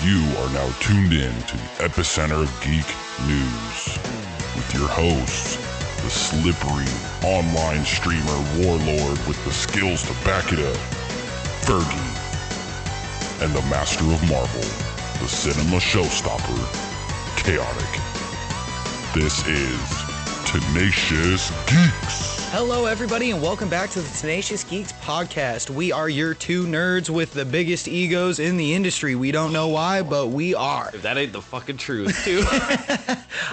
You are now tuned in to the epicenter of geek news with your hosts, the slippery online streamer warlord with the skills to back it up, Fergi, and the master of Marvel, the cinema showstopper, Khaotik. This is Tenacious Geeks. Hello, everybody, and welcome back to the Tenacious Geeks podcast. We are your two nerds with the biggest egos in the industry. We don't know why, but we are. If that ain't the fucking truth, too.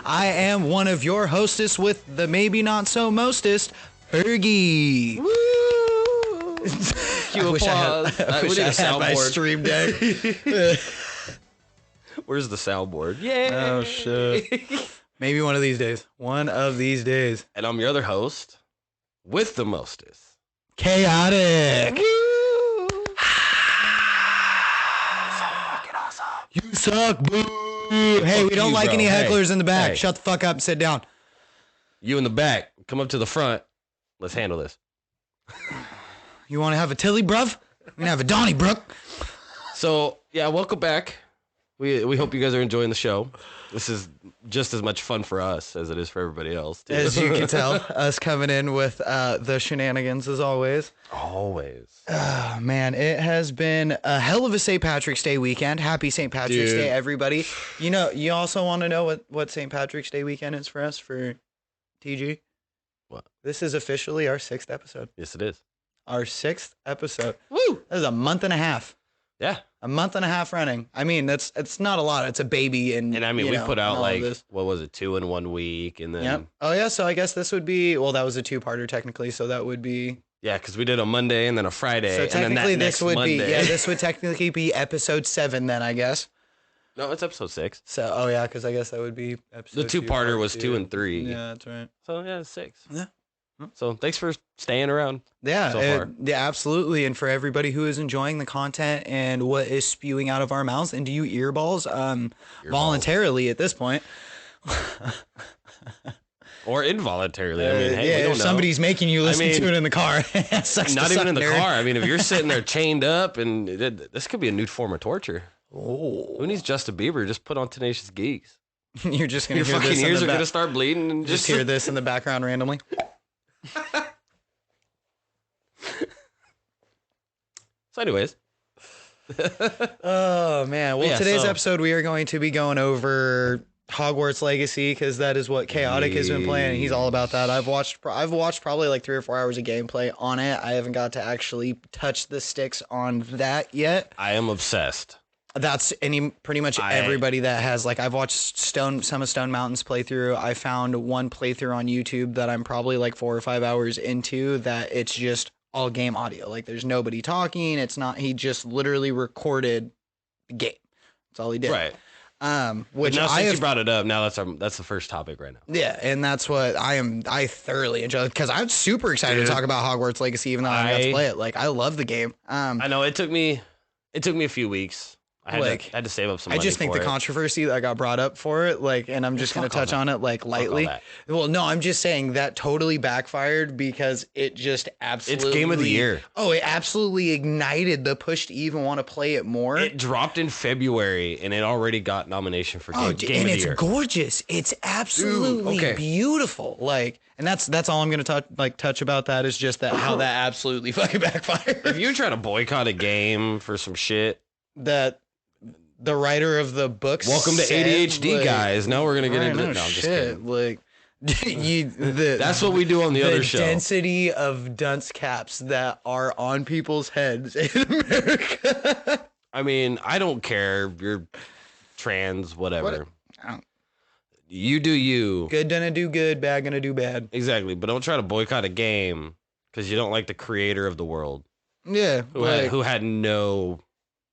I am one of your hostess with the maybe not so mostest, Fergi. Woo! Cue applause. I wish I had my stream deck. Where's the soundboard? Yay! Oh, shit. Maybe one of these days. One of these days. And I'm your other host with the mostest, Khaotik. Woo! So fucking awesome. You suck, boo. Hey, we don't you, like bro. any hecklers Hey, in the back. hey. Shut the fuck up and sit down. You in the back, come up to the front. Let's handle this. You want to have a Tilly, bruv? We're going to have a Donnybrook. So, yeah, welcome back. We hope you guys are enjoying the show. This is just as much fun for us as it is for everybody else, too. As you can tell, us coming in with the shenanigans as always. Always. Oh, man, it has been a hell of a St. Patrick's Day weekend. Happy St. Patrick's Dude. Day, everybody. You know, you also want to know what St. Patrick's Day weekend is for us, for TG? What? This is officially our 6th episode. Yes, it is. Our 6th episode. Woo! That is a month and a half. Yeah. A month and a half running. I mean, it's not a lot. It's a baby. And I mean, you we know, put out all of like, this. what was it, 2 in 1 week? And then, Yep. Oh, yeah. So I guess this would be, well, that was a 2-parter technically. So that would be. yeah, because we did a Monday and then a Friday. So and then technically that this next would Monday. be, yeah, this would technically be episode 7 then, I guess. No, it's episode 6. So, oh yeah, because I guess that would be episode The 2-parter was 2 and 3. Yeah, that's right. So, yeah, it's 6. Yeah. So, thanks for staying around. Yeah, So far. yeah, absolutely. And for everybody who is enjoying the content and what is spewing out of our mouths into you earballs, voluntarily at this point. Or involuntarily. I mean, hey, yeah, we don't if know. somebody's making you listen mean, to it in the car, sucks Not to even suck, in the nerd. car. I mean, if you're sitting there chained up, and this could be a new form of torture. Oh. Who needs Justin Bieber? Just put on Tenacious Geeks. You're just gonna Your hear fucking this in ears the are going to start bleeding. And just hear this in the background randomly. So, anyways. Oh man! Well, Yeah, today's so- episode we are going to be going over Hogwarts Legacy because that is what Khaotik has been playing. And he's all about that. I've watched probably like 3 or 4 hours of gameplay on it. I haven't got to actually touch the sticks on that yet. I am obsessed. That's pretty much everybody that has, like, I've watched some of Stone Mountain's playthrough. I found one playthrough on YouTube that I'm probably like 4 or 5 hours into that it's just all game audio. Like there's nobody talking. It's not, he just literally recorded the game. That's all he did. Right. Which But now, I since have, you brought it up, now that's the first topic right now. yeah, and that's what I thoroughly enjoy because I'm super excited Dude. to talk about Hogwarts Legacy, even though I haven't got to play it. Like I love the game. I know it took me a few weeks. I had to save up some money I just think for the it. controversy that got brought up for it, like, and I'm just going to touch on it like lightly. that. Well, no, I'm just saying that totally backfired because it just absolutely. It's game of the year. Oh, it absolutely ignited the push to even want to play it more. It dropped in February, and it already got nomination for game and of the it's year. gorgeous. It's absolutely okay. beautiful. Like, and that's all I'm going to touch about that is just that how that absolutely fucking backfired. If you're trying to boycott a game for some shit, That the writer of the books. welcome to said, ADHD, like, guys. Now we're gonna get into no it. No, I'm just shit. kidding. Like, That's what we do on the other show. density of dunce caps that are on people's heads in America. I mean, I don't care. You're trans, whatever. I don't- You do you. Good gonna do good, bad gonna do bad. Exactly. But don't try to boycott a game because you don't like the creator of the world, Yeah. who had no.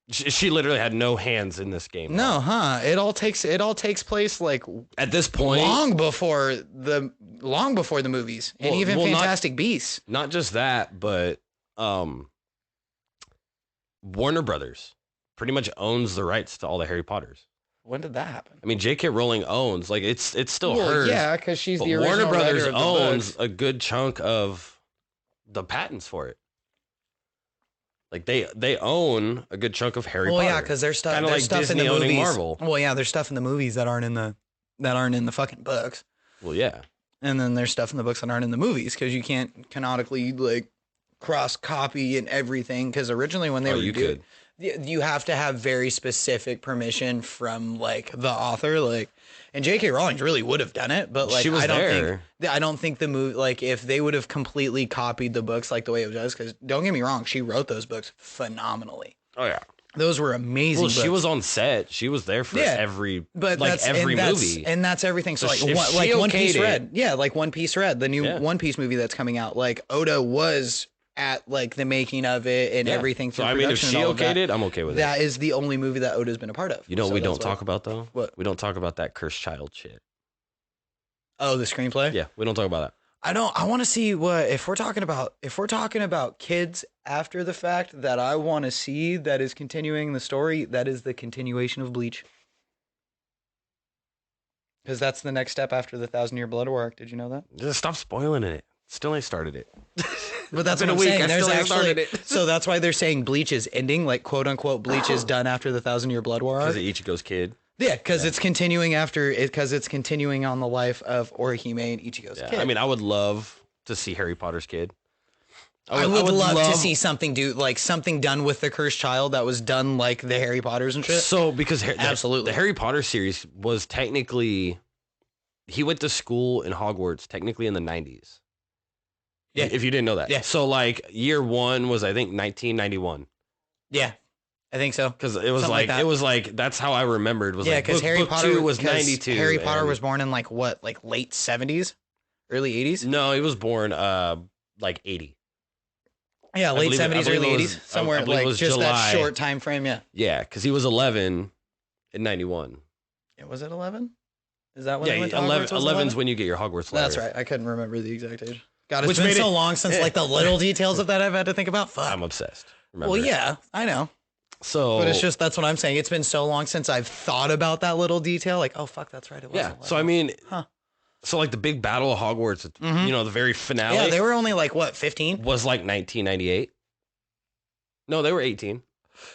She literally had no hands in this game. No, huh? It all takes place like At this point, long before the movies and Well- even well, not- Fantastic Beasts. not just that, but Warner Brothers pretty much owns the rights to all the Harry Potters. When did that happen? I mean, J.K. Rowling owns, like, it's still Well, hers. yeah, because she's But the original Warner Brothers writer of the owns books. a good chunk of the patents for it. Like they own a good chunk of Harry Potter. Well, yeah, because there's stuff. Kind of like stuff Disney in the owning movies. Marvel. Well, yeah, there's stuff in the movies that aren't in the fucking books. Well, yeah. And then there's stuff in the books that aren't in the movies because you can't canonically like cross copy and everything. Because originally when they were could. You have to have very specific permission from like the author, like, and J.K. Rowling really would have done it, but like She was I don't think the movie, like, if they would have completely copied the books like the way it was, because don't get me wrong, she wrote those books phenomenally. Oh yeah, those were amazing. Well, books. She was on set. She was there for every movie, and that's everything. So, So like if One she Piece okayed Red, yeah, like One Piece Red, the new One Piece movie that's coming out. Like Oda was at like the making of it and everything. So I mean, if she okayed it, I'm okay with it. That is the only movie that Oda's been a part of. You know what we don't talk about though? What? We don't talk about that cursed child shit. Oh, the screenplay? Yeah, we don't talk about that. I want to see what if we're talking about kids after the fact that I want to see that is continuing the story, that is the continuation of Bleach. Because that's the next step after the 1,000-Year Blood War arc. Did you know that? Just stop spoiling it. Still ain't started it. But that's what I'm saying. There's actually, so that's why they're saying Bleach is ending, like quote unquote Bleach is done after the 1,000-Year Blood War arc. Because of Ichigo's kid. Yeah, because it's continuing because it's continuing on the life of Orihime and Ichigo's kid. I mean, I would love to see Harry Potter's kid. I would love to see something done with the cursed child that was done like the Harry Potters and shit. So because absolutely, the Harry Potter series was technically, he went to school in Hogwarts technically in the 90s. Yeah. If you didn't know that. Yeah. So like year one was I think 1991. Yeah. I think so. Because it was like that's how I remembered. Was because Harry Potter was 92. Harry Potter was born in like what, like late 70s, early 80s. No, he was born like 80. Yeah, late 70s, early 80s, somewhere like just July. That short time frame. Yeah. Yeah, because he was 11 in 91. Yeah, was it 11? Is that when? Yeah, they went to 11's when you get your Hogwarts letter. That's right. I couldn't remember the exact age. God, it's been so long since like the little details of that I've had to think about. Fuck. I'm obsessed. Remember? Well, yeah, I know. So, but it's just that's what I'm saying. It's been so long since I've thought about that little detail. Like, oh fuck, that's right. It was. Yeah. 11. So I mean, so like the big battle of Hogwarts, you know, the very finale. Yeah, they were only like what, 15? Was like 1998. No, they were 18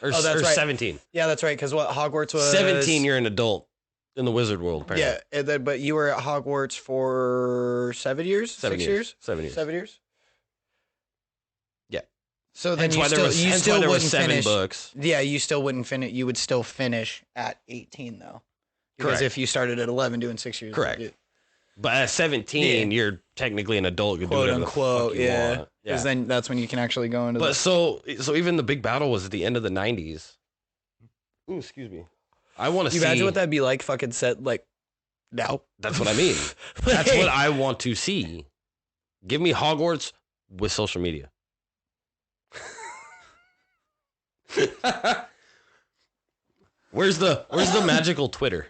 or, that's right. 17. Yeah, that's right. Because what Hogwarts was 17. You're an adult in the wizard world. Apparently. Yeah, but you were at Hogwarts for 7 years, 7 6 years, years, 7 years, 7 years. Yeah. So then you still wouldn't finish. Books. Yeah, you still wouldn't finish. You would still finish at 18 though, because if you started at 11 doing 6 years, correct. But at 17, you're technically an adult. You quote do unquote, yeah. Want. Because then that's when you can actually go into. But so even the big battle was at the end of the 90s. Ooh, excuse me. I want to see. Imagine what that'd be like. Fucking set like now. That's what I mean. That's what I want to see. Give me Hogwarts with social media. Where's the magical Twitter?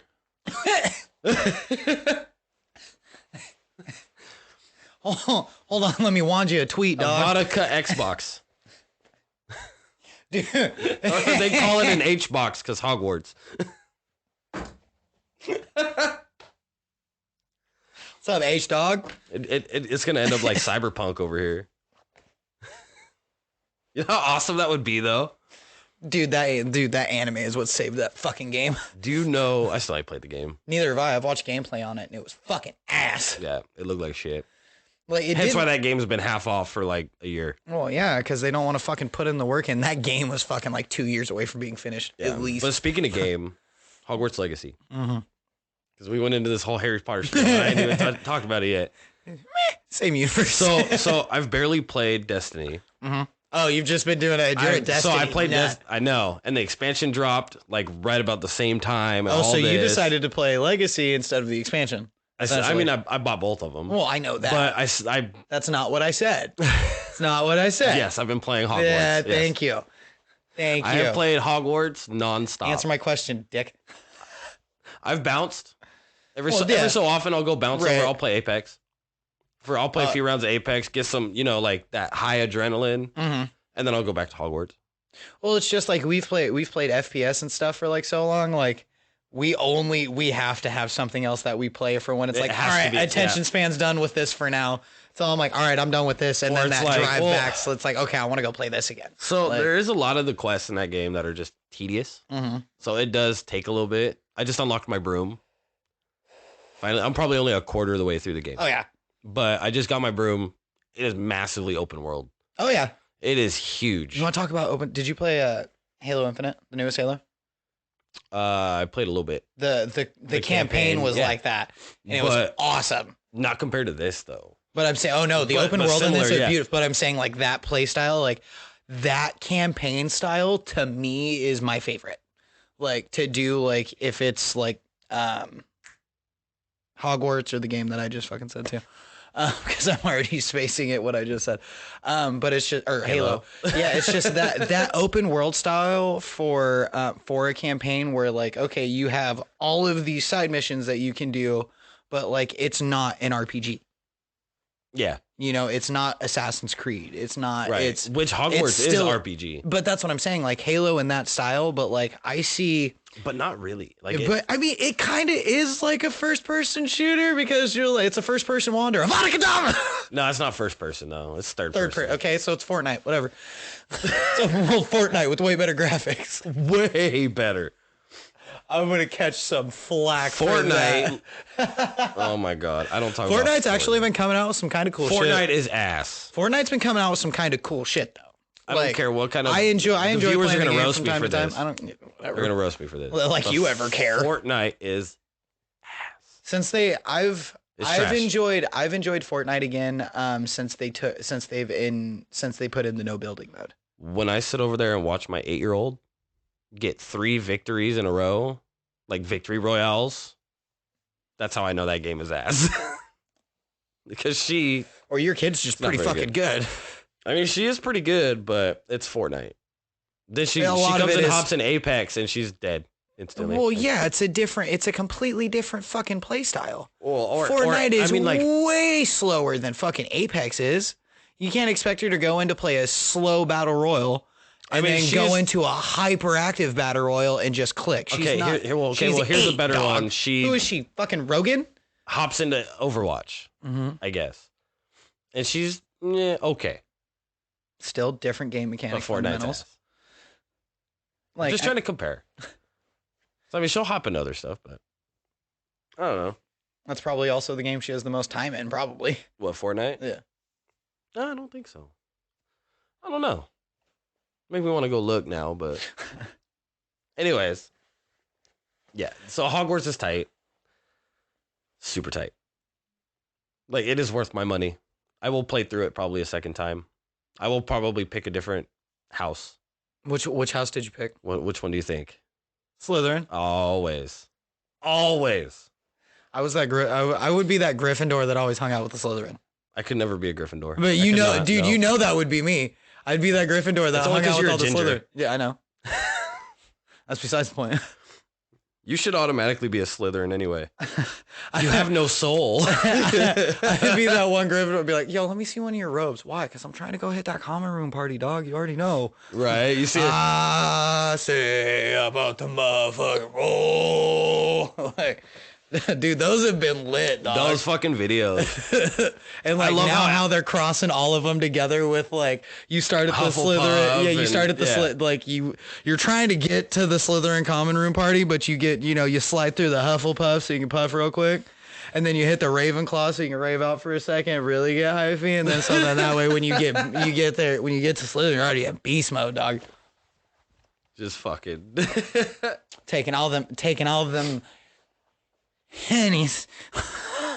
Hold on, let me wand you a tweet, dog. Vodka Xbox. Dude. They call it an H box because Hogwarts. What's up, H dog? It's gonna end up like Cyberpunk over here. You know how awesome that would be, though. Dude, that anime is what saved that fucking game. Do you know? I still ain't played the game. Neither have I. I've watched gameplay on it, and it was fucking ass. Yeah, it looked like shit. Like Hence why that game's been half off for like a year. Well, yeah, because they don't want to fucking put in the work, and that game was fucking like 2 years away from being finished, at least. But speaking of game, Hogwarts Legacy. Because we went into this whole Harry Potter stuff. I ain't even talked about it yet. Same universe. So I've barely played Destiny. Oh, you've just been doing it. You're at Destiny. So I played Destiny. I know. And the expansion dropped like right about the same time. Oh, so you decided to play Legacy instead of the expansion. I bought both of them. Well, I know that. But that's not what I said. It's not what I said. Yes, I've been playing Hogwarts. Yeah, thank you. Thank you. I have played Hogwarts nonstop. Answer my question, dick. I've bounced. Every so often I'll go bounce over. I'll play Apex. I'll play a few rounds of Apex, get some, like that high adrenaline, and then I'll go back to Hogwarts. Well, it's just like we've played FPS and stuff for like so long. Like we have to have something else that we play for when it's like, all right, attention span's done with this for now. So I'm like, all right, I'm done with this. And Or then it's that like, drive well- back. So it's like, okay, I want to go play this again. So Like- there is a lot of the quests in that game that are just tedious. Mm-hmm. So it does take a little bit. I just unlocked my broom. Finally, I'm probably only a quarter of the way through the game. Oh, yeah. But I just got my broom. It is massively open world. Oh, yeah. It is huge. You want to talk about open? Did you play Halo Infinite, the newest Halo? I played a little bit. The campaign was like that. And it was awesome. Not compared to this, though. But I'm saying, the open world in similar, this is beautiful. But I'm saying, like, that play style, like, that campaign style, to me, is my favorite. Like, to do, like, if it's, like, Hogwarts or the game that I just fucking said, too. Because I'm already spacing it, what I just said. But it's just, or Halo. Yeah, it's just that open world style for a campaign where, like, okay, you have all of these side missions that you can do, but, like, it's not an RPG. Yeah. You know, it's not Assassin's Creed. It's not. Right. It's which Hogwarts is still, RPG. But that's what I'm saying. Like Halo in that style, but like I see. But not really. Like, I mean, it kind of is like a first-person shooter because you're like, it's a first-person wander. Avada Kedavra! No, it's not first person. No, it's third person. Okay, so it's Fortnite. Whatever. It's open world Fortnite with way better graphics. Way better. I'm gonna catch some flack. Fortnite. Oh my god, I don't talk. Fortnite's actually been coming out with some kind of cool shit. Fortnite is ass. Fortnite's been coming out with some kind of cool shit though. I don't care what kind of. I enjoy. The viewers playing are the gonna game roast from me time for to time. this. I don't. They're Whatever. gonna roast me for this. Like you ever care? Fortnite is ass. Since I've enjoyed Fortnite again. Since they put in the no building mode. When I sit over there and watch my 8-year-old get 3 victories in a row, like victory royales, that's how I know that game is ass. Because or your kid's just pretty fucking good. I mean, she is pretty good, but it's Fortnite. Then she comes and hops in Apex and she's dead instantly. Well, yeah, it's a completely different fucking play style. Well, Fortnite is way slower than fucking Apex is. You can't expect her to go in to play a slow battle royal and then go into a hyperactive battle royal and just click. She's here's a better one. Who is she? Fucking Rogan? Hops into Overwatch, I guess. And she's okay. Still different game mechanics, fundamentals. Like, just trying to compare. So, I mean, she'll hop into other stuff, but I don't know. That's probably also the game she has the most time in, probably. What, Fortnite? Yeah. No, I don't think so. I don't know. Make me want to go look now, but anyways. Yeah, so Hogwarts is tight. Super tight. Like, it is worth my money. I will play through it probably a second time. I will probably pick a different house. Which house did you pick? Which one do you think? Slytherin. Always. I was I would be that Gryffindor that always hung out with the Slytherin. I could never be a Gryffindor. But you know that would be me. I'd be that Gryffindor that hung out with all the Slytherin. Yeah, I know. That's besides the point. You should automatically be a Slytherin anyway. You have no soul. I'd be that one Gryffindor would be like, yo, let me see one of your robes. Why? Because I'm trying to go hit that common room party, dog. You already know. Right. You see it. I say about the motherfucking roll. Like, dude, those have been lit, dog. Those fucking videos. And like how they're crossing all of them together with like you start at the Slytherin. Yeah, you start at the like you're trying to get to the Slytherin common room party, but you get, you slide through the Hufflepuff so you can puff real quick. And then you hit the Ravenclaw so you can rave out for a second, really get hyphy, and then so then that way when you get there, when you get to Slytherin, you're already at beast mode, dog. Just fucking taking all of them hennies.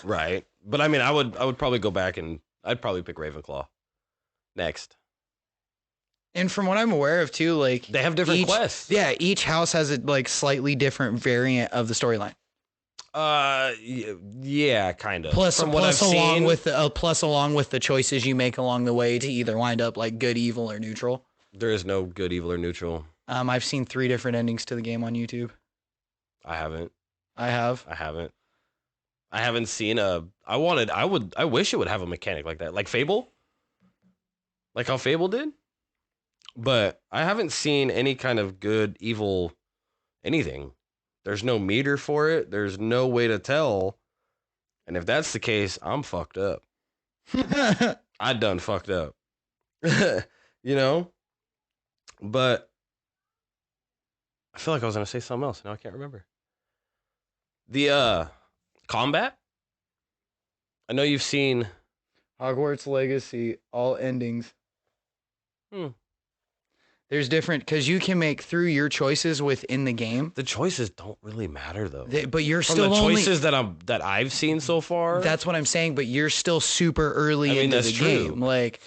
Right. But I mean, I would probably go back and I'd probably pick Ravenclaw next. And from what I'm aware of too, like they have different quests. Yeah, each house has a like slightly different variant of the storyline. Yeah, kind of. Plus along with the choices you make along the way to either wind up like good, evil, or neutral. There is no good, evil, or neutral. I've seen 3 different endings to the game on YouTube. I haven't. I have. I haven't seen I wish it would have a mechanic like that. Like Fable? Like how Fable did? But I haven't seen any kind of good, evil, anything. There's no meter for it. There's no way to tell. And if that's the case, I'm fucked up. I done fucked up. You know? But I feel like I was going to say something else. Now I can't remember. The combat? I know you've seen Hogwarts Legacy, all endings. There's different, because you can make through your choices within the game. The choices don't really matter though. But you're From still the only, choices that I've seen so far. That's what I'm saying. But you're still super early into the game. Like,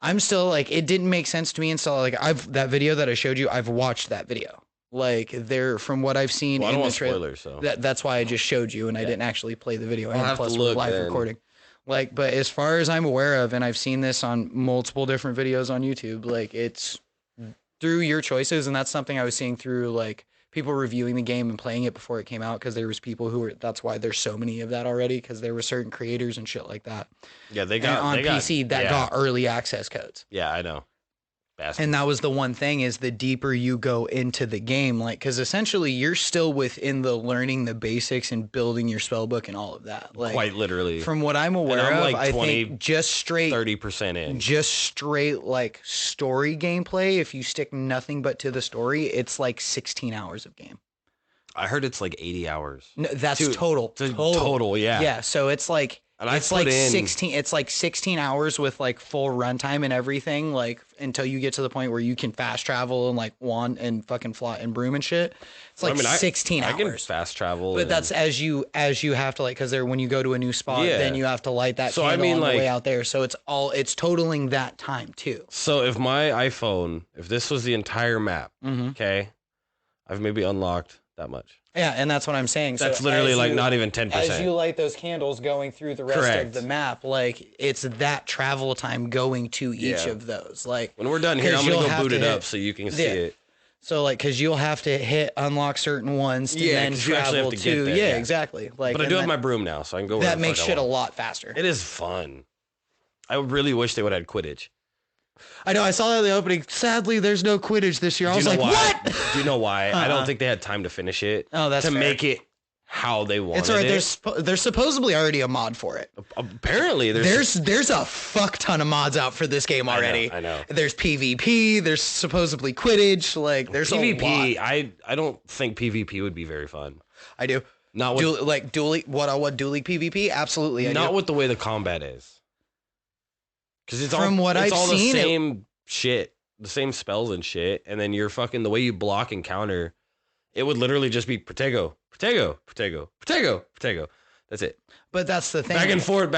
I'm still like, it didn't make sense to me until like that video that I showed you. I've watched that video. Like, from what I've seen. Well, I don't want spoilers, so that's why I just showed you, and I didn't actually play the video. I'll have to look live then. Recording. Like, but as far as I'm aware of, and I've seen this on multiple different videos on YouTube, like, it's through your choices, and that's something I was seeing through like people reviewing the game and playing it before it came out, because there was people who were, that's why there's so many of that already, because there were certain creators and shit like that. Yeah, they got on PC that got early access codes. Yeah, I know. Bastards. And that was the one thing, is the deeper you go into the game, like, because essentially you're still within the learning the basics and building your spell book and all of that. Like, quite literally. From what I'm aware of, like I think just straight 30% in. Just straight like story gameplay, if you stick nothing but to the story, it's like 16 hours of game. I heard it's like 80 hours. No, that's total. Total, yeah. Yeah, so it's like, and it's like 16. It's like 16 hours with like full runtime and everything, like until you get to the point where you can fast travel and like wand and fucking fly and broom and shit. It's like 16 hours. I can fast travel, but that's as you have to, like, because there, when you go to a new spot, then you have to light that candle on the way out there. So it's totaling that time too. So if my iPhone, if this was the entire map, okay, I've maybe unlocked that much. Yeah, and that's what I'm saying. That's so literally like not even 10%. As you light those candles going through the rest of the map, like, it's that travel time going to each of those. Like, when we're done here, I'm going to go boot it up so you can see it. So, like, because you'll have to unlock certain ones to then travel to. Yeah, exactly. Like, but I do have my broom now, so I can go. That makes shit a lot faster. It is fun. I really wish they would have had Quidditch. I know. I saw that in the opening. Sadly, there's no Quidditch this year. I was like, what? Do you know why? I don't think they had time to finish it. Oh, that's to fair. Make it how they wanted it's all right. There's supposedly already a mod for it. Apparently, there's a fuck ton of mods out for this game already. I know. There's PvP. There's supposedly Quidditch. Like, there's PvP. a lot. I don't think PvP would be very fun. I do. Not with dual league PvP. Absolutely. Not with the way the combat is. Because it's From what I've all seen, the same shit, the same spells and shit, and then you're fucking the way you block and counter. It would literally just be Protego. That's it. But that's the thing. Back and forth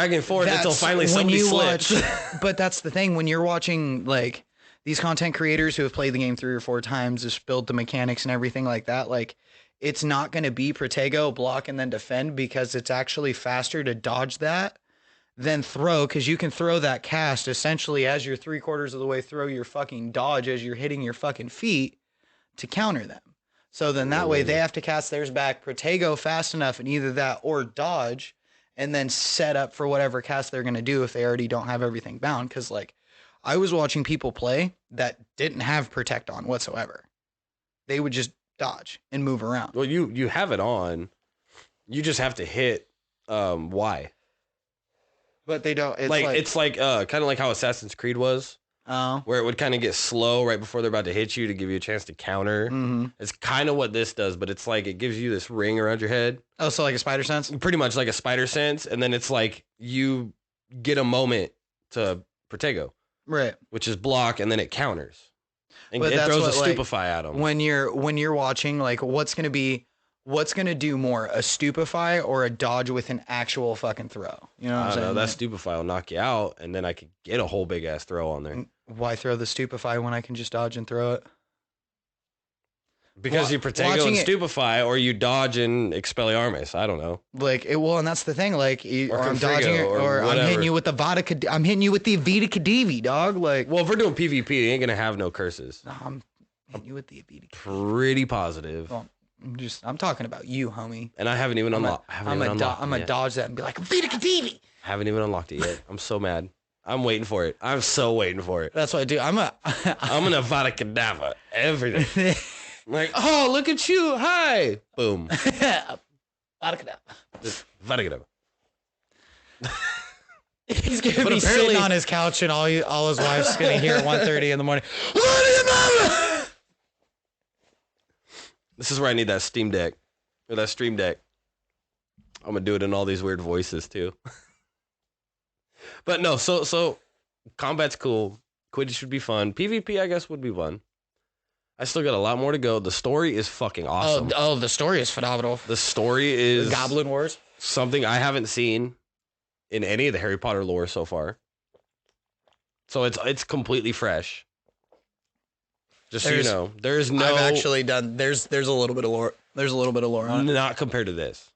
until finally somebody slips. But that's the thing, when you're watching like these content creators who have played the game 3 or 4 times, just build the mechanics and everything like that. Like, it's not going to be Protego, block, and then defend, because it's actually faster to dodge that than throw, because you can throw that cast essentially as you're 3/4 of the way through your fucking dodge as you're hitting your fucking feet to counter them. So then that way they have to cast theirs back, Protego fast enough, and either that or dodge, and then set up for whatever cast they're going to do if they already don't have everything bound. Because, like, I was watching people play that didn't have Protect on whatsoever. They would just dodge and move around. Well, you have it on. You just have to hit Y. But they don't. It's like kind of like how Assassin's Creed was. Oh. Where it would kind of get slow right before they're about to hit you to give you a chance to counter. Mm-hmm. It's kind of what this does, but it's like it gives you this ring around your head. Oh, so like a spider sense? Pretty much like a spider sense, and then it's like you get a moment to Protego. Right. Which is block, and then it counters. And but it throws a Stupefy at them. When you're watching, like, what's going to do more, a Stupefy or a dodge with an actual fucking throw? You know what I'm saying? Know, that Stupefy will knock you out, and then I could get a whole big ass throw on there. Why throw the Stupefy when I can just dodge and throw it? Because you Protego and Stupefy, or you dodge and Expelliarmus. I don't know. Like, and that's the thing. Like, or I'm dodging it, or I'm hitting you with the Vada. I'm hitting you with the Vita Kadivi, dog. Like, well, if we're doing PvP, it ain't gonna have no curses. No, I'm hitting you with the Vita Kadivi. Pretty positive. Well, I'm talking about you, homie. And I haven't even unlocked. I'm gonna dodge that and be like, Vita Kadivi. Haven't even unlocked it yet. I'm so mad. I'm waiting for it. I'm so waiting for it. That's what I do. I'm gonna Vada Kedavra everything. Like, oh, look at you. Hi. Boom. Vada Kedavra. Vada Kedavra. He's gonna be sitting on his couch, and all his wife's gonna hear at 1:30 in the morning. What is mama? This is where I need that Steam Deck or that Stream Deck. I'm gonna do it in all these weird voices too. But no, so combat's cool. Quidditch would be fun. PvP, I guess, would be fun. I still got a lot more to go. The story is fucking awesome. Oh, the story is phenomenal. The story is Goblin Wars. Something I haven't seen in any of the Harry Potter lore so far. So it's completely fresh. Just so you know, there's no. I've actually done. There's a little bit of lore. There's a little bit of lore on it. Not compared to this.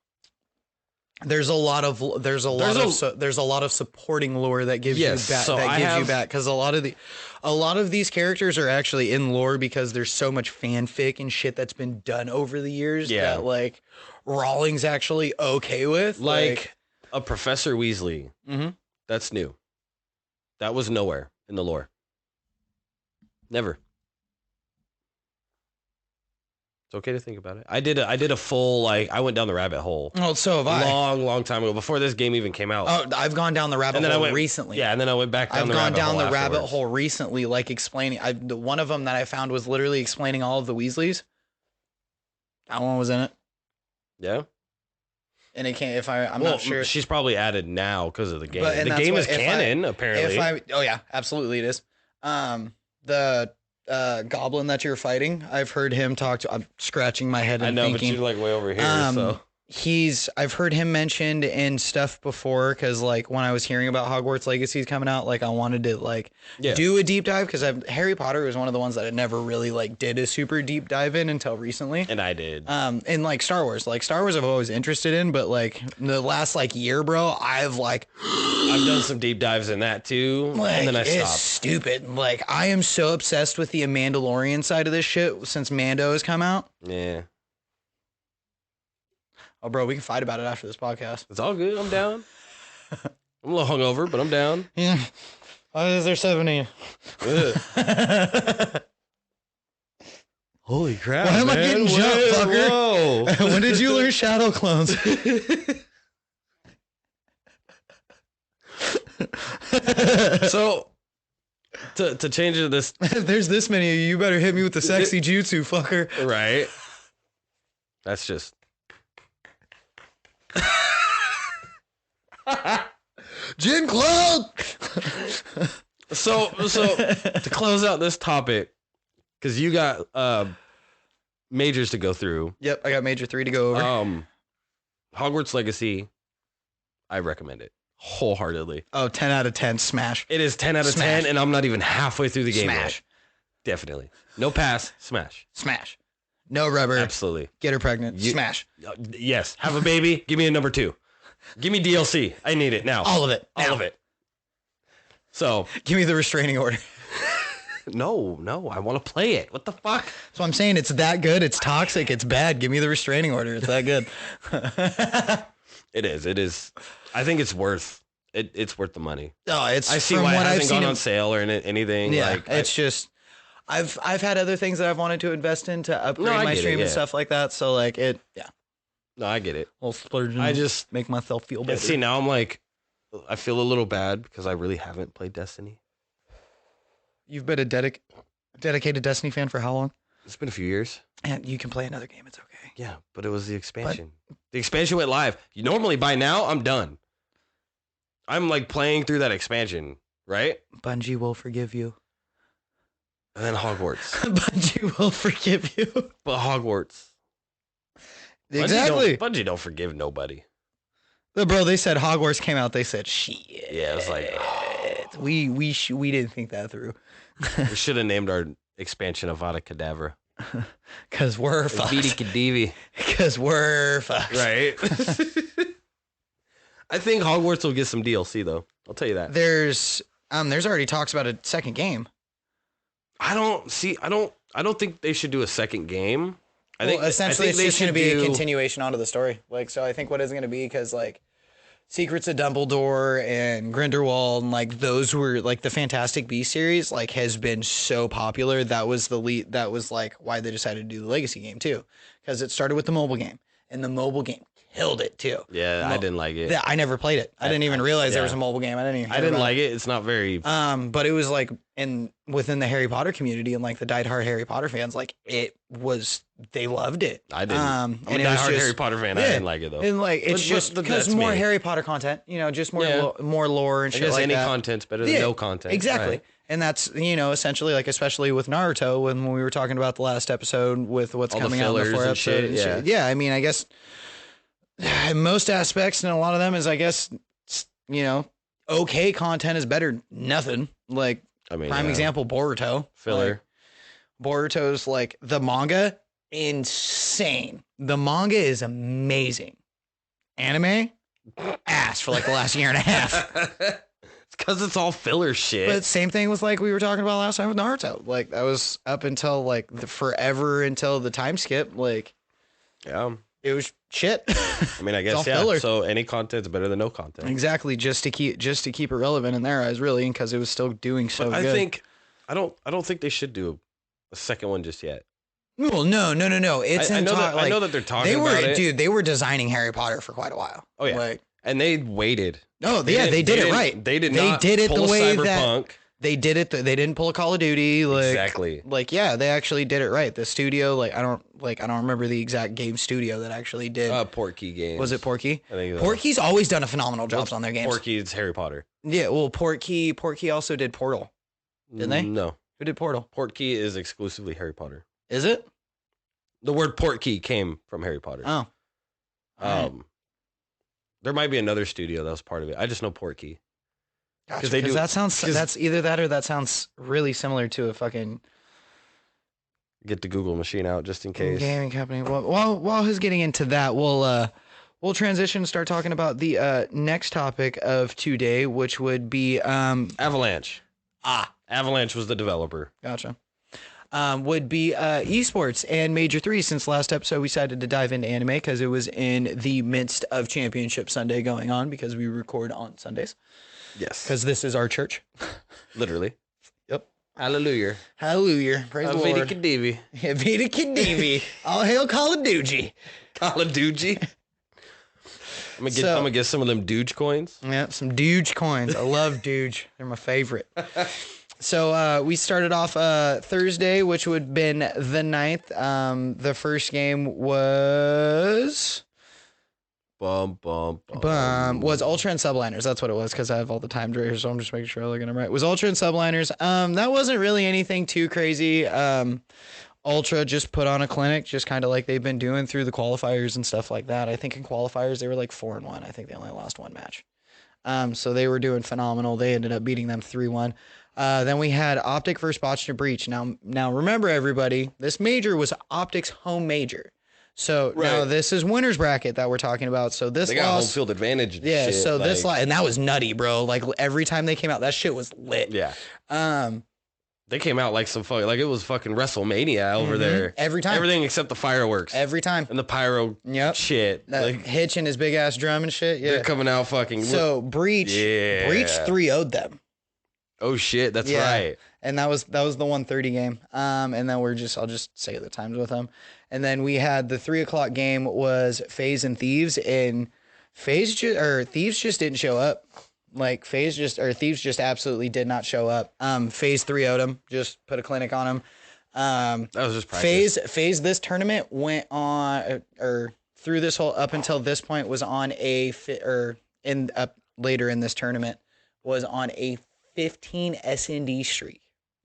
There's a lot of supporting lore that gives you back because a lot of these characters are actually in lore because there's so much fanfic and shit that's been done over the years that like Rawling's actually okay with, like a Professor Weasley. Mm-hmm. That's new. That was nowhere in the lore. Never. It's okay to think about it. I did a full, I went down the rabbit hole. Oh, so have I. Long time ago, before this game even came out. Oh, I've gone down the rabbit hole recently. Yeah, and then I went back down the rabbit hole. I've gone down the rabbit afterwards. hole recently, like explaining. One of them that I found was literally explaining all of the Weasleys. That one was in it. Yeah. And it can't. I'm not sure. She's probably added now because of the game. But, the game is canon, apparently. Oh yeah, absolutely it is. The goblin that you're fighting, I've heard him talk to. I'm scratching my head and thinking. But you're like way over here. So I've heard him mentioned in stuff before because like when I was hearing about Hogwarts Legacy coming out, like I wanted to do a deep dive because Harry Potter was one of the ones that I never really did a super deep dive in until recently. And I did. And like Star Wars I've always interested in, but like the last year, bro, I've done some deep dives in that too, and then I stopped. It's stupid. Like I am so obsessed with the Mandalorian side of this shit since Mando has come out. Yeah. Oh, bro, we can fight about it after this podcast. It's all good. I'm down. I'm a little hungover, but I'm down. Yeah. Why is there 70? Holy crap. Why am I getting jumped, fucker? Whoa. When did you learn shadow clones? So, to change it this... If there's this many of you, you better hit me with the sexy jutsu, fucker. Right. That's just... Gin Club. So to close out this topic, because you got majors to go through. Yep, I got major 3 to go over. Hogwarts Legacy, I recommend it wholeheartedly. Oh, 10 out of 10, smash. It is 10 out of 10, and I'm not even halfway through the game Smash. yet. Definitely. No pass, smash. Smash. No rubber. Absolutely. Get her pregnant. Smash. Yes. Have a baby. Give me a number 2. Give me DLC. I need it now. All of it. All of it. So. Give me the restraining order. No. I want to play it. What the fuck? So I'm saying it's that good. It's toxic. It's bad. Give me the restraining order. It's that good. It is. I think it's worth it. It's worth the money. Oh, it's. I see why it hasn't gone on sale or anything. Yeah, it's just. I've had other things that I've wanted to invest in to upgrade my stream and stuff like that. So yeah. No, I get it. I'll splurge. I just make myself feel better. See, now I feel a little bad because I really haven't played Destiny. You've been a dedicated Destiny fan for how long? It's been a few years. And you can play another game. It's okay. Yeah, but it was the expansion. The expansion went live. Normally by now I'm done. I'm playing through that expansion, right? Bungie will forgive you. And then Hogwarts. Bungie will forgive you. But Hogwarts. Exactly. Bungie don't forgive nobody. Bro, they said Hogwarts came out. They said, shit. Yeah, it was we didn't think that through. We should have named our expansion Avada Kedavra. Because we're fucked. Because we're fucked. Right. I think Hogwarts will get some DLC though. I'll tell you that. There's already talks about a second game. I don't think they should do a second game. I think essentially it's just going to be a continuation onto the story. So I think what is going to be, because Secrets of Dumbledore and Grindelwald and those were the Fantastic Beasts series has been so popular. That was why they decided to do the Legacy game too, because it started with the mobile game, and the mobile game killed it too. Yeah, I didn't like it. I never played it. I didn't even realize there was a mobile game. I didn't like it. It's not very. But it was like within the Harry Potter community and like the diehard Harry Potter fans, like they loved it. I didn't. I'm a and diehard Harry Potter fan. I didn't like it though. And like it's just because more Harry Potter content, just more lore and shit like that. Any content's better than no content. Exactly. Right. And that's, essentially like, especially with Naruto, when we were talking about the last episode with what's coming out in the 4 episode. Yeah. I mean, I guess in most aspects and a lot of them is, I guess, okay content is better than nothing. Like, prime example, Boruto. Filler. Like, Boruto's like the manga, insane. The manga is amazing. Anime, ass for like the last year and a half. Because it's all filler shit. But same thing with like we were talking about last time with Naruto. Like that was up until like forever until the time skip. Like, it was shit. I mean, I guess filler. So any content's better than no content. Exactly, just to keep it relevant in their eyes, really, because it was still doing so good. I don't think they should do a second one just yet. Well, no. It's I know that they're talking about it. Dude, they were designing Harry Potter for quite a while. Oh yeah, and they waited. Oh yeah, they did it right. They did not. They did it the way Cyberpunk. That they did it. They didn't pull a Call of Duty. Like, exactly. Like they actually did it right. The studio, I don't remember the exact game studio that actually did. Portkey Games. Was it Portkey? I think Portkey's always done a phenomenal job on their games. Portkey's Harry Potter. Yeah, well, Portkey also did Portal. Didn't they? No. Who did Portal? Portkey is exclusively Harry Potter. Is it? The word Portkey came from Harry Potter. Oh. Right. There might be another studio that was part of it. I just know Portkey. Gotcha, because that's either that or that sounds really similar to a fucking get the Google machine out just in case. Gaming company. Well, while who's getting into that, we'll transition and start talking about the next topic of today, which would be Avalanche. Avalanche was the developer. Gotcha. Would be esports and Major 3, since last episode we decided to dive into anime because it was in the midst of Championship Sunday going on, because we record on Sundays. Yes. Because this is our church. Literally. Yep. Hallelujah. Hallelujah. Praise the Lord. Vita Kadivi. Vita Kadivi. All hail Call of Duty. Call of Duty. I'm gonna get some of them Dooge coins. Yeah, some Dooge coins. I love Dooge. They're my favorite. So we started off Thursday, which would have been the 9th. The first game was was Ultra and Subliners. That's what it was, because I have all the timed right here, so I'm just making sure I look at them right. It was Ultra and Subliners. That wasn't really anything too crazy. Ultra just put on a clinic, just kind of like they've been doing through the qualifiers and stuff like that. I think in qualifiers they were like 4-1. I think they only lost one match. So they were doing phenomenal. They ended up beating them 3-1. Then we had Optic versus Botched Breach. Now remember, everybody, this major was Optic's home major. So now this is winner's bracket that we're talking about. So this they got home field advantage. Yeah. Shit, so this and that was nutty, bro. Like every time they came out, that shit was lit. Yeah. They came out like some like it was fucking WrestleMania over there. Every time. Everything except the fireworks. Every time. And the pyro shit. Like Hitch and his big ass drum and shit. Yeah. They're coming out fucking. So Breach 3-0'd them. Oh shit, that's right. And that was the 1:30 game. And then I'll just say the times with them. And then we had the 3:00 game was FaZe and Thieves, and Thieves just didn't show up. Like Thieves just absolutely did not show up. FaZe 3-0'd them, just put a clinic on them. That was just practice. FaZe this tournament went on or through this whole up until this point was on later in this tournament was on a 15 SND streak.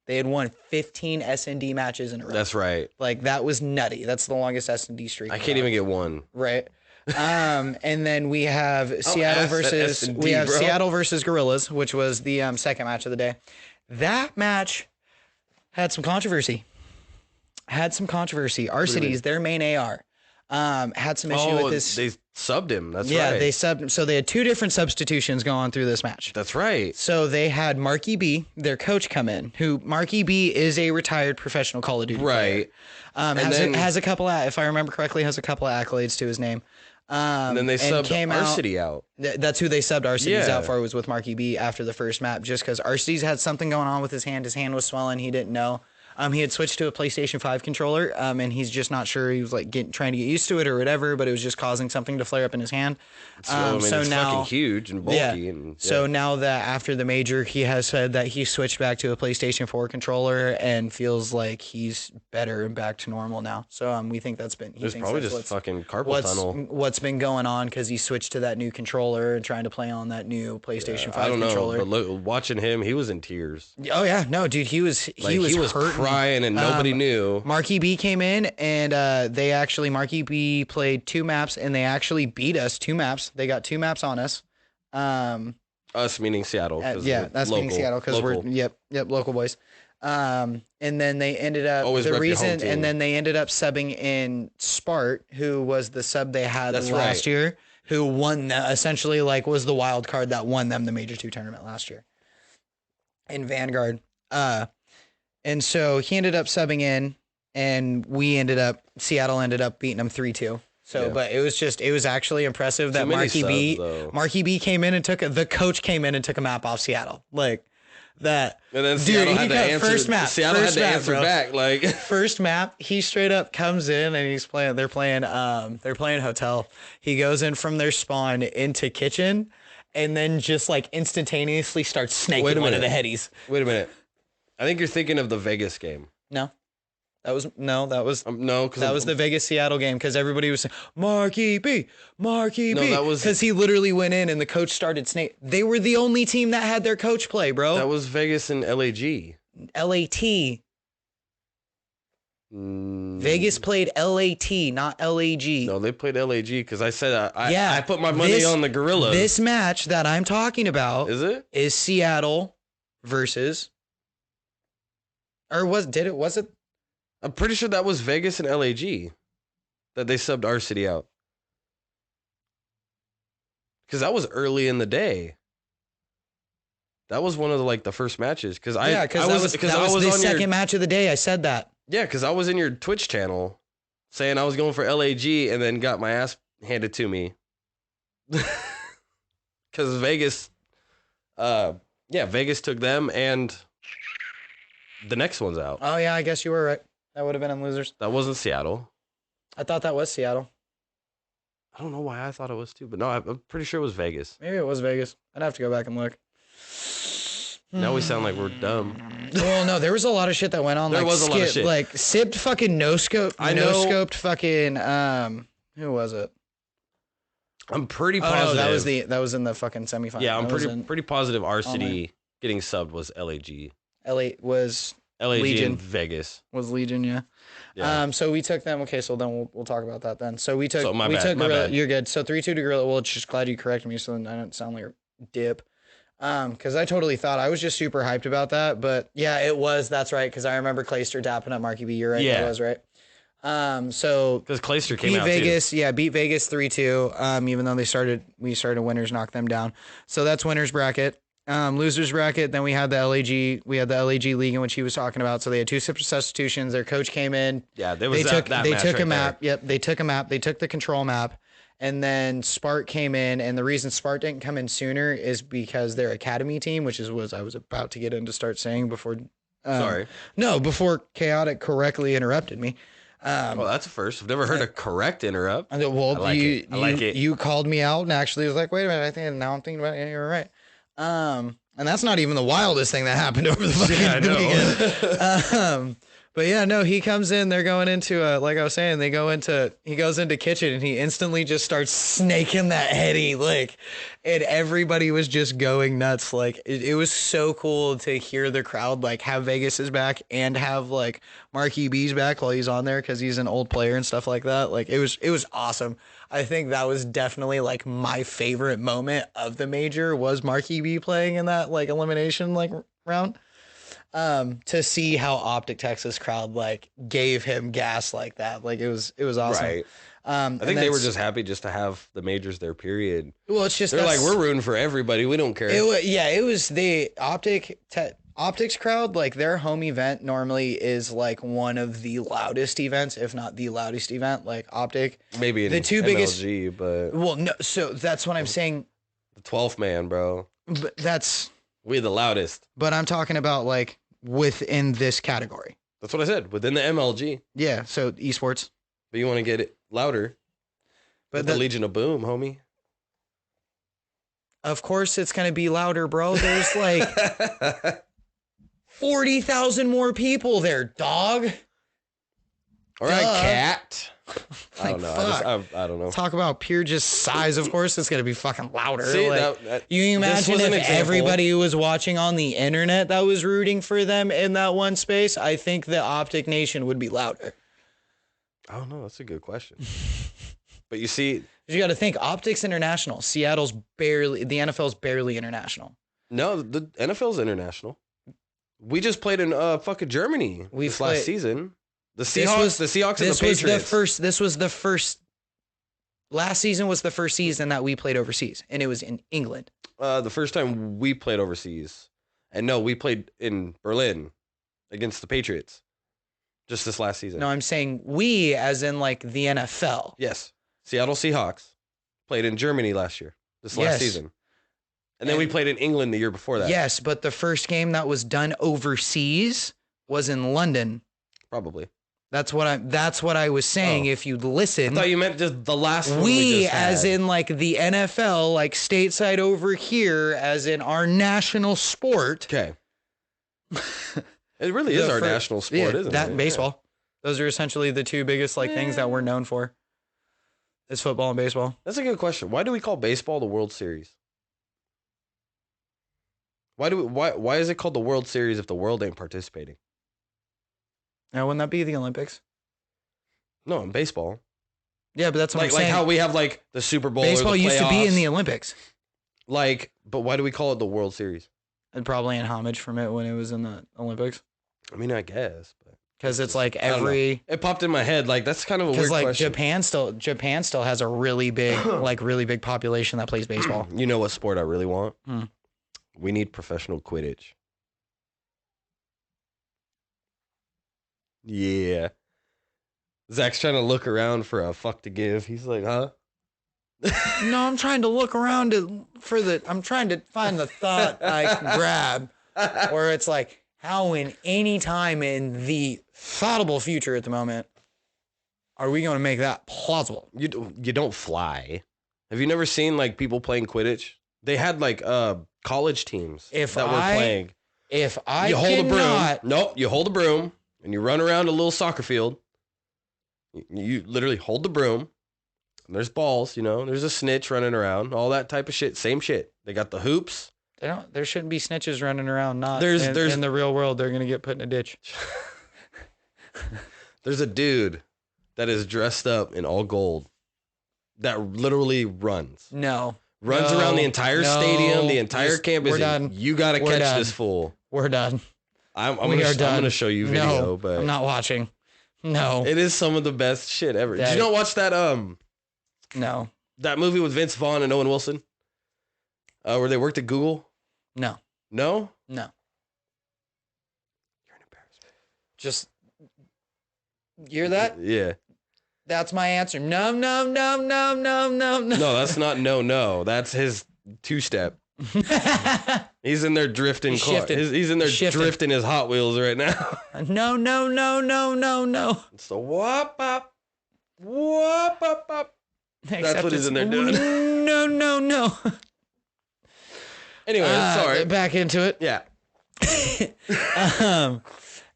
They had won 15 SND matches in a row. That's right. Like that was nutty. That's the longest SND streak. I can't even get one. Right. And then we have Seattle versus Gorillas, which was the second match of the day. That match had some controversy. Arcides, their main AR, had some issue with this. They subbed him. That's right. Yeah, they subbed him. So they had two different substitutions go on through this match. That's right. So they had Marky B, their coach, come in, who Marky B is a retired professional Call of Duty player. Has a couple of, if I remember correctly, has a couple of accolades to his name. And then they subbed Arcity out. That's who they subbed Arcides out for, was with Marky B after the first map, just because Arcides had something going on with his hand. His hand was swelling. He didn't know. He had switched to a PlayStation 5 controller, and he's just not sure. He was like trying to get used to it or whatever, but it was just causing something to flare up in his hand. So it's now, fucking huge and bulky. Yeah. So now that after the major, he has said that he switched back to a PlayStation 4 controller and feels like he's better and back to normal now. So we think that's been. It's probably just fucking carpal tunnel. What's been going on because he switched to that new controller and trying to play on that new PlayStation 5 I don't controller. know, but look, watching him, he was in tears. Oh yeah, no, dude, he was hurting. Crying and nobody knew. Marky B came in and Marky B played 2 maps and they actually beat us 2 maps. They got 2 maps on us. Us meaning Seattle. Meaning Seattle because we're local boys. And then they ended up they ended up subbing in Spart, who was the sub they had last year, who won essentially like was the wild card that won them the Major 2 tournament last year in Vanguard. And so he ended up subbing in, and Seattle ended up beating him 3-2. So, but it was actually impressive that Marky B came in and the coach came in and took a map off Seattle. Like that. And then Seattle had to answer. Seattle had to answer back. Like first map, he straight up comes in and they're playing hotel. He goes in from their spawn into kitchen and then just like instantaneously starts snaking one of the headies. Wait a minute. I think you're thinking of the Vegas game. No. That was the Vegas Seattle game because everybody was saying Marky B. That was because he literally went in and the coach started snake. They were the only team that had their coach play, bro. That was Vegas and LAG. LAT. Vegas played LAT, not LAG. No, they played LAG because I said I put my money on the Gorillas. This match that I'm talking about is Seattle versus. Or was it? I'm pretty sure that was Vegas and LAG that they subbed our city out. Because that was early in the day. That was one of the first matches. Because that was the second match of the day. I said that. Yeah, because I was in your Twitch channel saying I was going for LAG and then got my ass handed to me. Because Vegas, Vegas took them and the next one's out. Oh, yeah, I guess you were right. That would have been in losers. That wasn't Seattle. I thought that was Seattle. I don't know why I thought it was too, but no, I'm pretty sure it was Vegas. Maybe it was Vegas. I'd have to go back and look. Now we sound like we're dumb. Well, no, there was a lot of shit that went on. There was a lot of shit. Like, Sipped fucking no-scoped. No-scoped fucking, who was it? I'm pretty positive. Oh, no, that was in the fucking semifinal. Yeah, I'm pretty positive our city getting subbed was LAG. LAG Legion. And Vegas was Legion, yeah. So we took them. Okay, so then we'll talk about that then. So we took Gorilla. You're good. So 3-2 to Gorilla. Well, just glad you corrected me, so then I don't sound like a dip. Because I totally thought I was just super hyped about that, but yeah, it was. That's right. Because I remember Clayster dapping up Marky B. You're right. Yeah, that was right. So because Clayster came out Vegas, too. Beat Vegas 3-2. Even though we started winners, knocked them down. So that's winners bracket. Losers bracket. Then we had the LAG league in which he was talking about. So they had 2 substitutions. Their coach came in. Yeah, they took a map. Yep, they took a map. They took the control map, and then Spart came in. And the reason Spart didn't come in sooner is because their academy team, which is what I was about to get into, start saying before. Before Khaotik correctly interrupted me. Well, that's a first. I've never heard a correct interrupt. Well, I like it. You called me out and actually was like, wait a minute. Now I'm thinking about it. Yeah, you're right. And that's not even the wildest thing that happened over the fucking weekend. But yeah, no, he comes in, they're going into, like I was saying, he goes into kitchen and he instantly just starts snaking that heady, and everybody was just going nuts. Like, it was so cool to hear the crowd, have Vegas' back and have, Marky B's back while he's on there because he's an old player and stuff like that. It was awesome. I think that was definitely, my favorite moment of the major was Marky B playing in that, elimination, round. To see how Optic Texas crowd gave him gas like that. It was awesome. Right. I think they were just happy just to have the majors there, period. Well, it's just they're we're rooting for everybody. We don't care. It was the Optics crowd, their home event normally is one of the loudest events, if not the loudest event. Optic, maybe in the 2 biggest, but no. So that's what I'm saying. The 12th man, bro. But we the loudest. But I'm talking about within this category. That's what I said. Within the MLG. Yeah, so esports. But you want to get it louder. But the Legion of Boom, homie. Of course it's going to be louder, bro. There's like 40,000 more people there, dog. All right, cat. I don't know. I don't know. Talk about pure just size. Of course it's going to be fucking louder. See, like, you imagine if everybody who was watching on the internet that was rooting for them in that one space, I think the Optic Nation would be louder. I don't know. That's a good question. But you see... You got to think, Optics International. Seattle's barely... The NFL's barely international. No, the NFL's international. We just played in fucking Germany last season. The Seahawks and the Patriots. This was the first... Last season was the first season that we played overseas, and it was in England. The first time we played overseas. And no, we played in Berlin against the Patriots. Just this last season. No, I'm saying we as in like the NFL. Yes. Seattle Seahawks played in Germany last season. And then we played in England the year before that. Yes, but the first game that was done overseas was in London. Probably. That's what I was saying. If you'd listen. I thought you meant just the last one we just as in like the NFL, like stateside over here, as in our national sport. Okay. It really is our national sport, isn't it? That and baseball. Yeah. Those are essentially the two biggest things that we're known for. Is football and baseball. That's a good question. Why do we call baseball the World Series? Why is it called the World Series if the world ain't participating? Now, wouldn't that be the Olympics? No, in baseball. Yeah, but that's what I'm saying. Like how we have like the Super Bowl. Baseball or the used to be in the Olympics. But why do we call it the World Series? And probably in homage from it when it was in the Olympics. I mean, I guess, but because it's like it popped in my head. Like that's kind of a weird question. Japan still has a really big really big population that plays baseball. You know what sport I really want? We need professional Quidditch. Yeah. Zach's trying to look around for a fuck to give. He's like, huh? No, I'm trying to look around I'm trying to find the thought I can grab where it's like, how in any time in the thoughtable future at the moment are we going to make that plausible? You don't fly. Have you never seen like people playing Quidditch? They had like college teams were playing. If I you hold a broom. Nope, you hold a broom and you run around a little soccer field. You literally hold the broom. And there's balls, there's a snitch running around, all that type of shit. Same shit. They got the hoops. There shouldn't be snitches running around. There's in the real world, they're going to get put in a ditch. There's a dude that is dressed up in all gold that literally runs. Runs around the entire stadium, the entire campus. We're done. You got to catch this fool. We're done. I'm going to show you video, but I'm not watching. No. It is some of the best shit ever. Did you not watch that No. That movie with Vince Vaughn and Owen Wilson? Where they worked at Google? No. No? No. You're an embarrassment. Just hear that? Yeah. That's my answer. No. No, that's not no. That's his two-step. He's in there drifting. He's in there drifting his Hot Wheels right now. No. It's the whoop up. That's what he's in there doing. No. Anyway, sorry. Back into it. Yeah.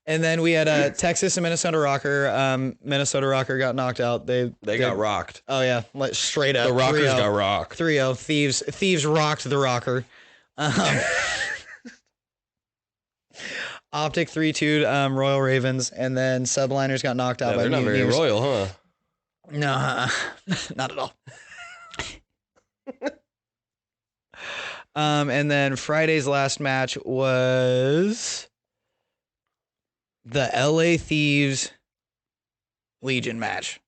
And then we had Texas and Minnesota Rocker. Minnesota Rocker got knocked out. They got rocked. Oh yeah, straight up. The Rockers got rocked. 3-0. Thieves rocked the Rocker. Optic 3-2 Royal Ravens, and then Subliners got knocked out by they're not very royal, huh? No, not at all. And then Friday's last match was the LA Thieves Legion match.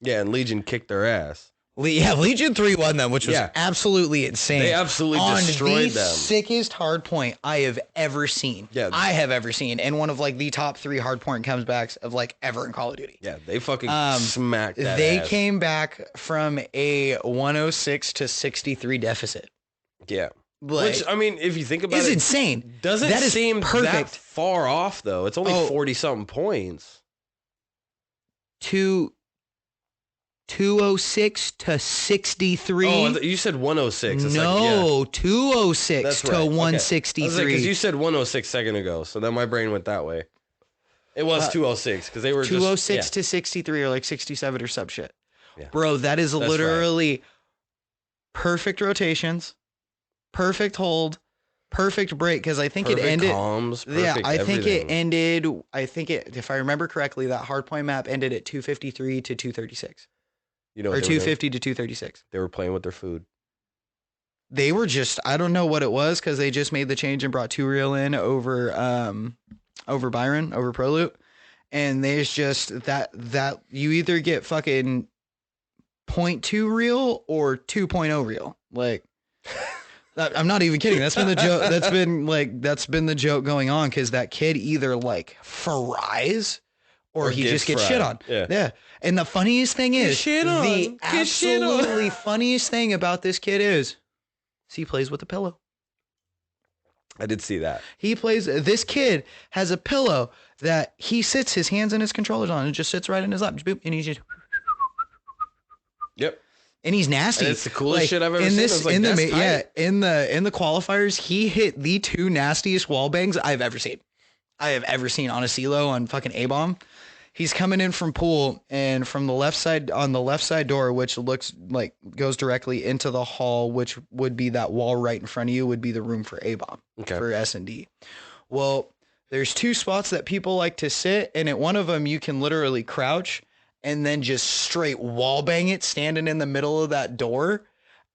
Yeah, and Legion kicked their ass. Legion 3-1 them, which was absolutely insane. They absolutely destroyed them. Sickest hardpoint I have ever seen. Yeah. I have ever seen. And one of the top 3 hardpoint comebacks of ever in Call of Duty. Yeah, they fucking smacked that They ass. came back from a 106 to 63 deficit. Yeah. Like, which, I mean, if you think about is it, insane. Doesn't seem that far off, though. It's only 40-something points. 206 to 63. Oh, you said 106. No, 206 That's to right. 163. Because you said 106 a second ago, so then my brain went that way. It was 206 because they were 206 to 63 or like 67 or some shit. Yeah. Bro, that is literally perfect rotations, perfect hold, perfect break. Because I think perfect it ended. Comms, I think everything. it ended. If I remember correctly, that hardpoint map ended at 253 to 236. You know, or 250 to 236. They were playing with their food. They were just, I don't know what it was, because they just made the change and brought 2 reel in over Byron, over ProLoot. And there's just that you either get fucking 0.2 reel or 2.0 reel. Like, I'm not even kidding. That's been the joke. That's been the joke going on, because that kid either like fries or he just gets shit on. Yeah. And the funniest thing is, the absolutely funniest thing about this kid is he plays with a pillow. I did see that. This kid has a pillow that he sits his hands and his controllers on, and just sits right in his lap. Boop, and he's just. Yep. And he's nasty. And it's the coolest shit I've ever seen. In the qualifiers, he hit the 2 nastiest wall bangs I've ever seen. I have ever seen on a CeeLo on fucking A-bomb. He's coming in from pool, and from the left side, on the left side door, which looks like goes directly into the hall, which would be that wall right in front of you, would be the room for A-bomb, for S&D. Well, there's 2 spots that people like to sit, and at one of them you can literally crouch and then just straight wall bang it, standing in the middle of that door.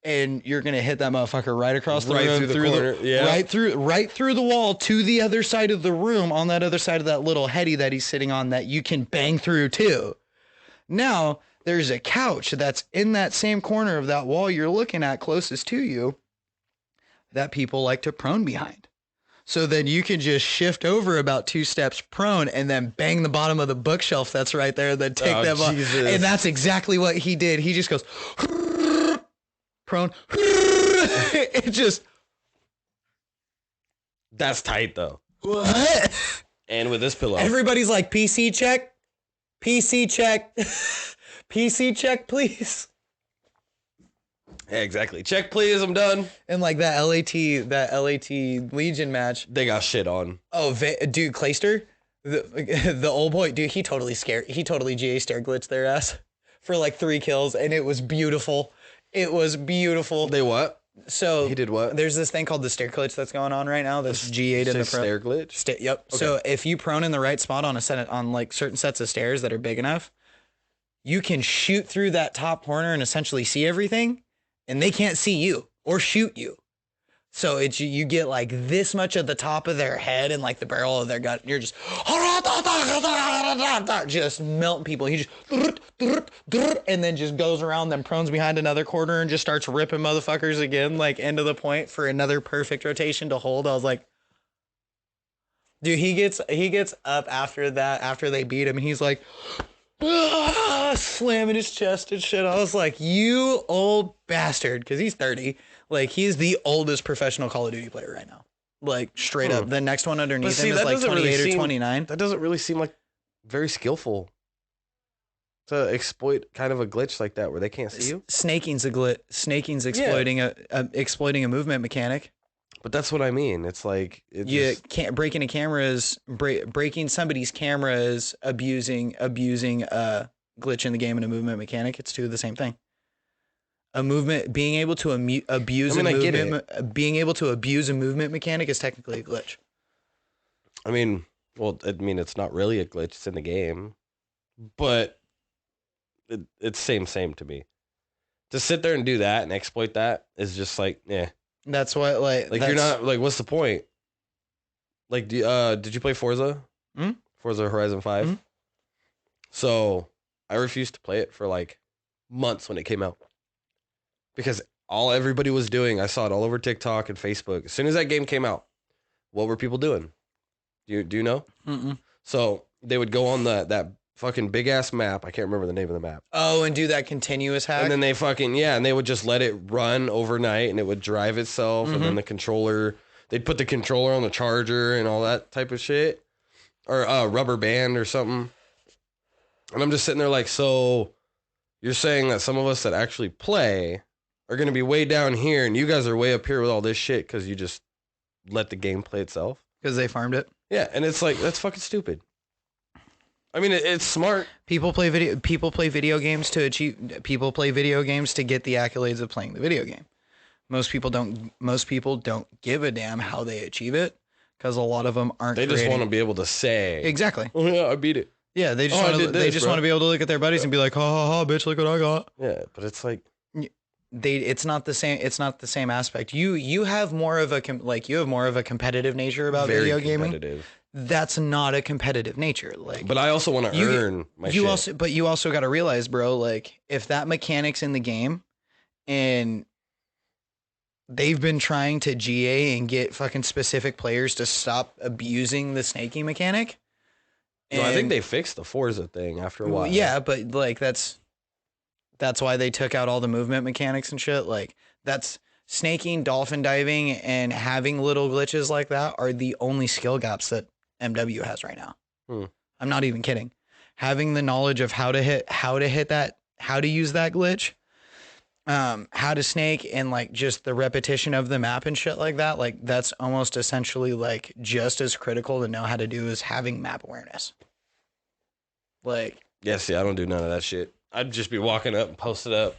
And you're going to hit that motherfucker right across the room, right through the wall to the other side of the room, on that other side of that little heady that he's sitting on, that you can bang through too. Now, there's a couch that's in that same corner of that wall you're looking at closest to you that people like to prone behind. So then you can just shift over about 2 steps prone and then bang the bottom of the bookshelf that's right there, then take them off. And that's exactly what he did. He just goes... prone. It just. That's tight though. What? And with this pillow, everybody's like, PC check, PC check, PC check, please. Yeah, exactly. Check, please. I'm done. And like that LAT Legion match, they got shit on. Oh, dude, Clayster, the old boy, dude, he totally GA stair glitched their ass for like 3 kills, and it was beautiful. It was beautiful. They what? So he did what? There's this thing called the stair glitch that's going on right now. This G8 in the stair glitch. Yep. Okay. So if you prone in the right spot on like certain sets of stairs that are big enough, you can shoot through that top corner and essentially see everything, and they can't see you or shoot you. So you get like this much of the top of their head and like the barrel of their gun. You're just melting people. He just and then just goes around them prones behind another corner and just starts ripping motherfuckers again, like end of the point for another perfect rotation to hold. I was like, dude, he gets up after that, after they beat him, and he's like slamming his chest and shit. I was like, you old bastard, because he's 30. Like, he's the oldest professional Call of Duty player right now. Like, straight up. The next one underneath him is like 28 or 29. That doesn't really seem like very skillful to exploit kind of a glitch like that where they can't see you. Snaking's a glitch. Snaking's exploiting exploiting a movement mechanic. But that's what I mean. It's like can't breaking a camera is breaking somebody's camera is abusing a glitch in the game and a movement mechanic. It's 2 of the same thing. A movement, being able to abuse being able to abuse a movement mechanic is technically a glitch. I mean, it's not really a glitch. It's in the game, but it's same to me. To sit there and do that and exploit that is just like, yeah. That's why, like you're not like, what's the point? Like, did you play Forza? Forza Horizon 5? Mm-hmm. So I refused to play it for like months when it came out. Because everybody was doing, I saw it all over TikTok and Facebook. As soon as that game came out, what were people doing? Do you know? Mm-mm. So they would go on that fucking big ass map. I can't remember the name of the map. Oh, and do that continuous hack. And then they fucking, and they would just let it run overnight and it would drive itself. And then the controller, they'd put the controller on the charger and all that type of shit. Or a rubber band or something. And I'm just sitting there like, so you're saying that some of us that actually play are going to be way down here and you guys are way up here with all this shit because you just let the game play itself? Because they farmed it. Yeah, and it's like, that's fucking stupid. I mean, it's smart. People play video games to achieve. People play video games to get the accolades of playing the video game. Most people don't give a damn how they achieve it because a lot of them aren't. They just want to be able to say exactly. Oh yeah, I beat it. Yeah, they just want to be able to look at their buddies and be like, ha ha ha, bitch, look what I got. Yeah, but it's like it's not the same. It's not the same aspect. You have more of a competitive nature about video gaming. That's not a competitive nature. Like, but I also want to earn my shit. But you also got to realize, bro, like if that mechanic's in the game and they've been trying to GA and get fucking specific players to stop abusing the snaking mechanic. No, I think they fixed the Forza thing after a while. Yeah, but like that's why they took out all the movement mechanics and shit. Like that's snaking, dolphin diving, and having little glitches like that are the only skill gaps that MW has right now. I'm not even kidding. Having the knowledge of how to hit that, how to use that glitch, how to snake, and like just the repetition of the map and shit like that. Like that's almost essentially like just as critical to know how to do as having map awareness. Like, yeah, see, I don't do none of that shit. I'd just be walking up and post it up.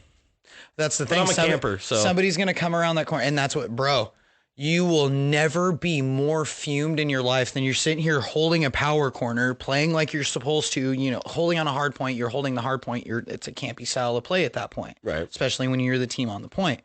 That's the thing. I'm a camper, so somebody's gonna come around that corner, and that's what, bro. You will never be more fumed in your life than you're sitting here holding a power corner, playing like you're supposed to, you know, holding on a hard point. You're holding the hard point. It's a campy style of play at that point. Right. Especially when you're the team on the point.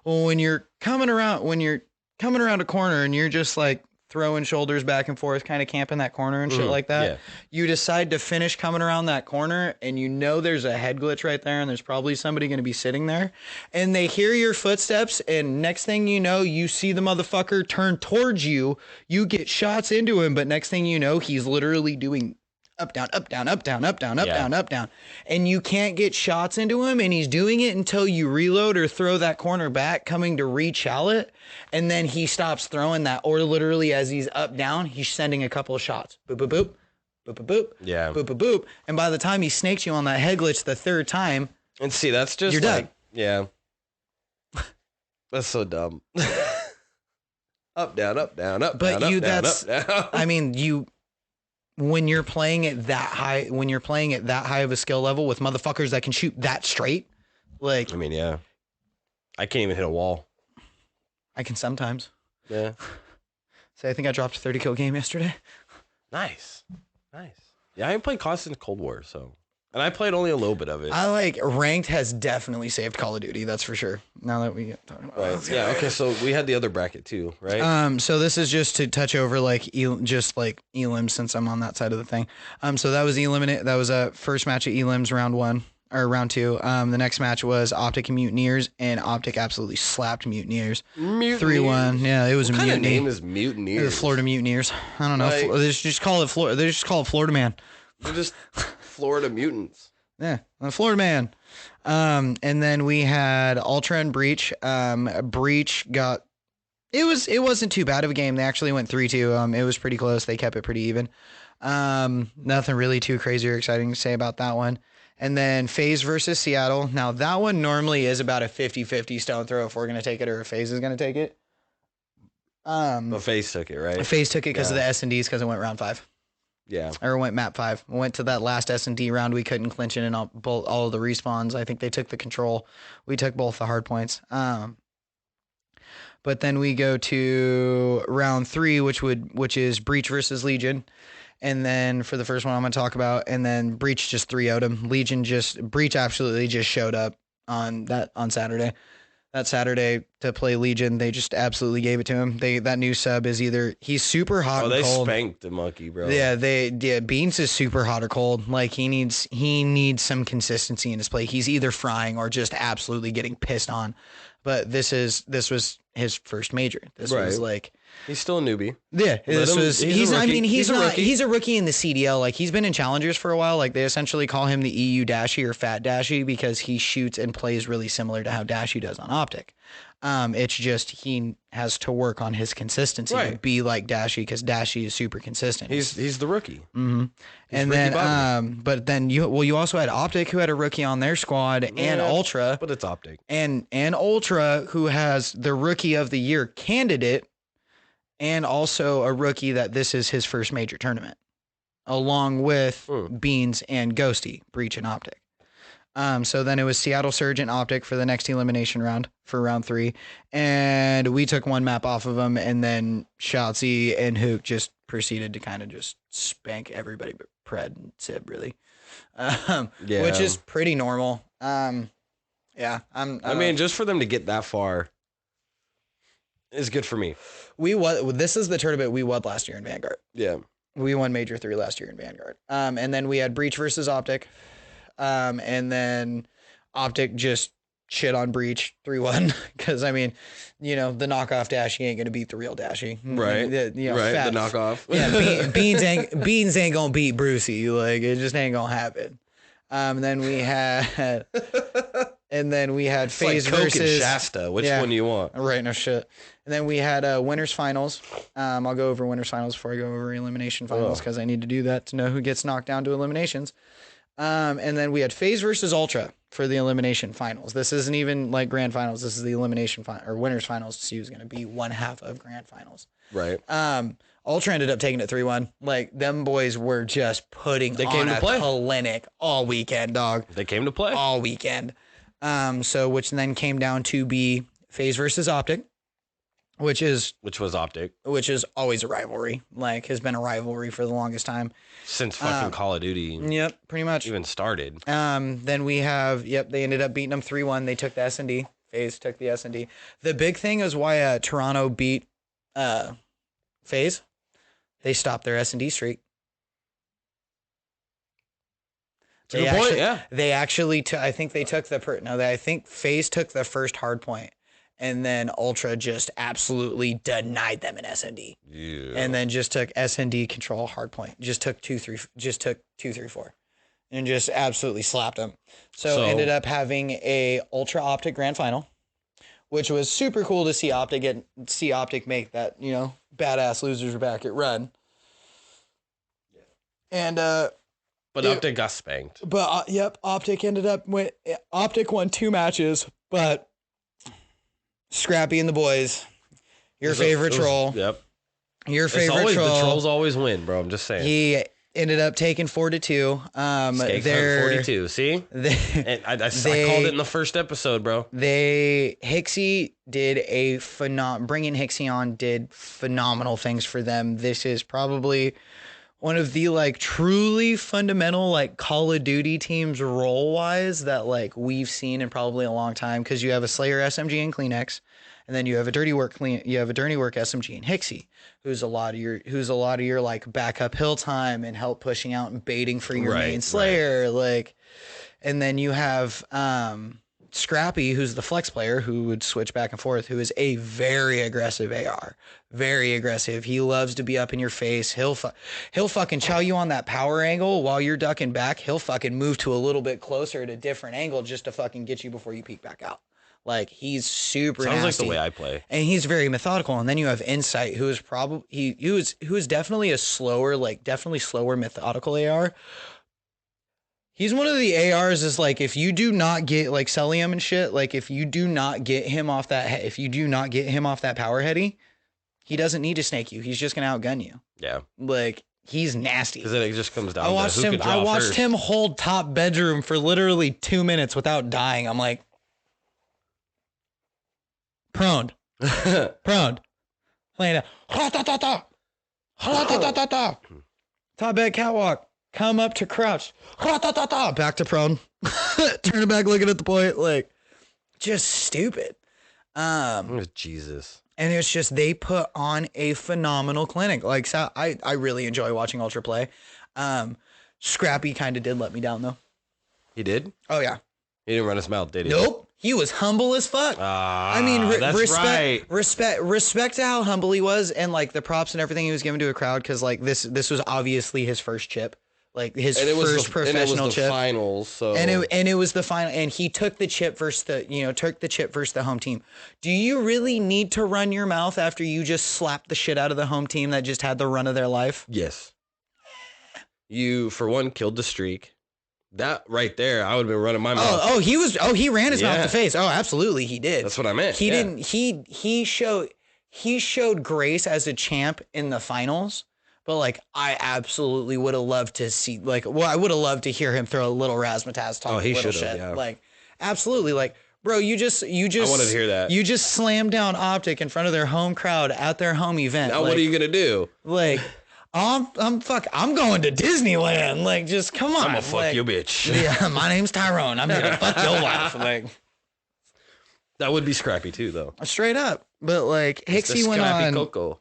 Well, when you're coming around a corner and you're just like throwing shoulders back and forth, kind of camping that corner and shit like that. Yeah. You decide to finish coming around that corner and you know there's a head glitch right there and there's probably somebody going to be sitting there and they hear your footsteps and next thing you know, you see the motherfucker turn towards you, you get shots into him, but next thing you know, he's literally doing up, down, up, down, up, down, up, down, up, down, up, down. And you can't get shots into him and he's doing it until you reload or throw that corner back, coming to re-chow it. And then he stops throwing that, or literally as he's up, down, he's sending a couple of shots. Boop, boop, boop, boop, boop, boop. Yeah. Boop, boop, boop. And by the time he snakes you on that head glitch the third time. And see, that's just you're like, done. Yeah. That's so dumb. Up, down, up, down, up, but down, you, up, that's, down, up, down. I mean, when you're playing at that high, of a skill level with motherfuckers that can shoot that straight, like, I mean, yeah, I can't even hit a wall. I can sometimes. Yeah. So I think I dropped a 30 kill game yesterday. Nice. Yeah, I haven't played constant Cold War, and I played only a little bit of it. I like ranked has definitely saved Call of Duty. That's for sure. Now that we get talking about right. Yeah. Okay. So we had the other bracket too, right? So this is just to touch over just like elims since I'm on that side of the thing. So that was eliminate. That was a first match of elims round 1 or round 2. The next match was Optic and Mutineers, and Optic absolutely slapped Mutineers. 3-1. Yeah, it was what a mutiny. Kind of name is Mutineers? The Florida Mutineers. I don't know. Like, they just call it Florida. They just call it Florida Man. They're just Florida mutants. Yeah, Florida Man. And then we had Ultra and Breach. Breach got it wasn't too bad of a game. They actually went 3-2. It was pretty close. They kept it pretty even. Nothing really too crazy or exciting to say about that one. And then FaZe versus Seattle. Now that one normally is about a 50-50 stone throw if we're gonna take it or if FaZe is gonna take it. But FaZe took it, right? FaZe took it because of the S&Ds because it went round 5. Yeah. Or went map 5. We went to that last S&D round. We couldn't clinch it in all of the respawns. I think they took the control. We took both the hard points. But then we go to round 3, which is Breach versus Legion. And then for the first one I'm going to talk about, and then Breach just 3-0'd him. Breach absolutely just showed up on Saturday. That Saturday to play Legion, they just absolutely gave it to him. That new sub is either he's super hot or cold. Oh, they spanked the monkey, bro. Yeah, Beans is super hot or cold. Like he needs some consistency in his play. He's either frying or just absolutely getting pissed on. But this was his first major. This was like He's still a newbie. Yeah, he's a rookie in the CDL. Like, he's been in challengers for a while. Like, they essentially call him the EU Dashy or Fat Dashy because he shoots and plays really similar to how Dashy does on Optic. It's just he has to work on his consistency to be like Dashy because Dashy is super consistent. He's the rookie. Mm-hmm. And then, but then you also had Optic, who had a rookie on their squad, and Ultra. But it's Optic. And Ultra, who has the Rookie of the Year candidate, and also a rookie that this is his first major tournament, along with Beans and Ghosty, Breach and Optic. So then it was Seattle Surge and Optic for the next elimination round for round 3. And we took one map off of them, and then Shoutsy and Hook just proceeded to kind of just spank everybody but Pred and Sib, really. Which is pretty normal. I mean, just for them to get that far is good for me. This is the tournament we won last year in Vanguard. Yeah. We won Major 3 last year in Vanguard. And then we had Breach versus Optic. And then Optic just shit on Breach 3-1 because, I mean, the knockoff Dashy ain't going to beat the real Dashy. Right. The knockoff. Yeah, Beans ain't going to beat Brucey. Like, it just ain't going to happen. Then we had FaZe like Coke versus and Shasta. Which one do you want? Right, no shit. And then we had winners finals. I'll go over winners finals before I go over elimination finals because I need to do that to know who gets knocked down to eliminations. And then we had FaZe versus Ultra for the elimination finals. This isn't even like grand finals. This is the elimination or winners finals to see who's going to be one half of grand finals. Right. Ultra ended up taking it 3-1. Like, them boys were just putting on a clinic all weekend, dog. They came to play all weekend. Which then came down to be FaZe versus Optic, which was Optic, which is always a rivalry. Like, has been a rivalry for the longest time since fucking Call of Duty. Yep, pretty much even started. Then we have they ended up beating them 3-1. They took the S&D. FaZe took the S&D. The big thing is why Toronto beat FaZe. They stopped their S&D streak. They actually I think they took I think FaZe took the first hard point, and then Ultra just absolutely denied them in S&D. Yeah. And then just took S&D control hard point. Just took 2-3-4 and just absolutely slapped them. So ended up having a Ultra Optic grand final, which was super cool to see Optic make that, badass losers bracket run. And but Optic got spanked. But Optic Optic won 2 matches, but Scrappy and the boys, your favorite troll. Yep. Your favorite troll. The trolls always win, bro. I'm just saying. He ended up taking 4-2. They're 42. See? I called it in the first episode, bro. Hixie did bringing Hixie on did phenomenal things for them. This is probably one of the truly fundamental Call of Duty teams role wise that we've seen in probably a long time, because you have a Slayer SMG and Kleenex, and then you have a Dirty Work SMG and Hixie, who's a lot of your backup hill time and help pushing out and baiting for your main Slayer. And then you have Scrappy, who's the flex player who would switch back and forth, who is a very aggressive AR. Very aggressive. He loves to be up in your face. He'll fucking chow you on that power angle while you're ducking back. He'll fucking move to a little bit closer at a different angle just to fucking get you before you peek back out. He's super nasty. Sounds like the way I play. And he's very methodical. And then you have Insight, who is who is definitely a slower, methodical AR. He's one of the ARs is if you do not get Celium and shit, if you do not get him off that power heady, he doesn't need to snake you. He's just going to outgun you. Yeah. He's nasty. Because it just comes down I watched him hold top bedroom for literally 2 minutes without dying. I'm like, proned. Playing it. Top bed catwalk. Come up to crouch. Back to prone. Turning back, looking at the point. Just stupid. Jesus. And it's just, they put on a phenomenal clinic. I really enjoy watching Ultra play. Scrappy kind of did let me down, though. He did? Oh, yeah. He didn't run his mouth, did he? Nope. He was humble as fuck. I mean, respect to how humble he was, and like the props and everything he was giving to a crowd, because like this was obviously his first chip, like his first professional chip. Finals, so and it was the final, and he took the chip versus the home team. Do you really need to run your mouth after you just slapped the shit out of the home team that just had the run of their life? Yes. You, for one, killed the streak. That right there, I would have been running my mouth. He ran his mouth to face. Oh, absolutely, he did. That's what I meant. He didn't. He showed grace as a champ in the finals, but like I absolutely would have loved to see I would have loved to hear him throw a little razzmatazz talk. Oh, he should have. Yeah. Like absolutely, like bro, you just. I wanted to hear that. You just slammed down Optic in front of their home crowd at their home event. Now what are you gonna do? Like. I'm going to Disneyland. Like, just come on. I'm gonna fuck your bitch. Yeah, my name's Tyrone. I'm gonna fuck your wife. Like, that would be scrappy too, though. Straight up. But like, Hixie went on. Coco.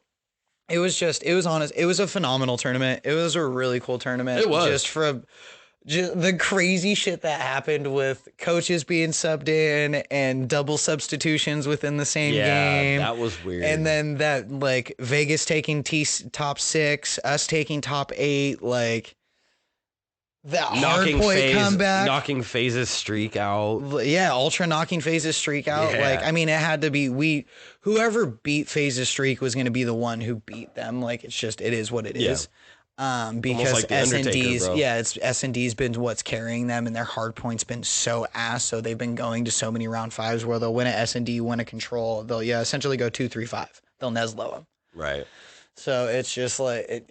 It was honest. It was a phenomenal tournament. It was a really cool tournament. It was just for the crazy shit that happened with coaches being subbed in and double substitutions within the same game. That was weird. And then that like Vegas taking top 6, us taking top 8, like that hardpoint comeback, knocking FaZe's streak out. Yeah, Ultra knocking FaZe's streak out. Yeah. Like, I mean, it had to be whoever beat FaZe's streak was going to be the one who beat them. Like, it is what it is. Because like S&D's, it's S&D's been what's carrying them, and their hard point's been so ass. So they've been going to so many round 5s where they'll win an S&D, win a control. They'll essentially go 2-3-5. They'll Neslo them. Right. So it's just like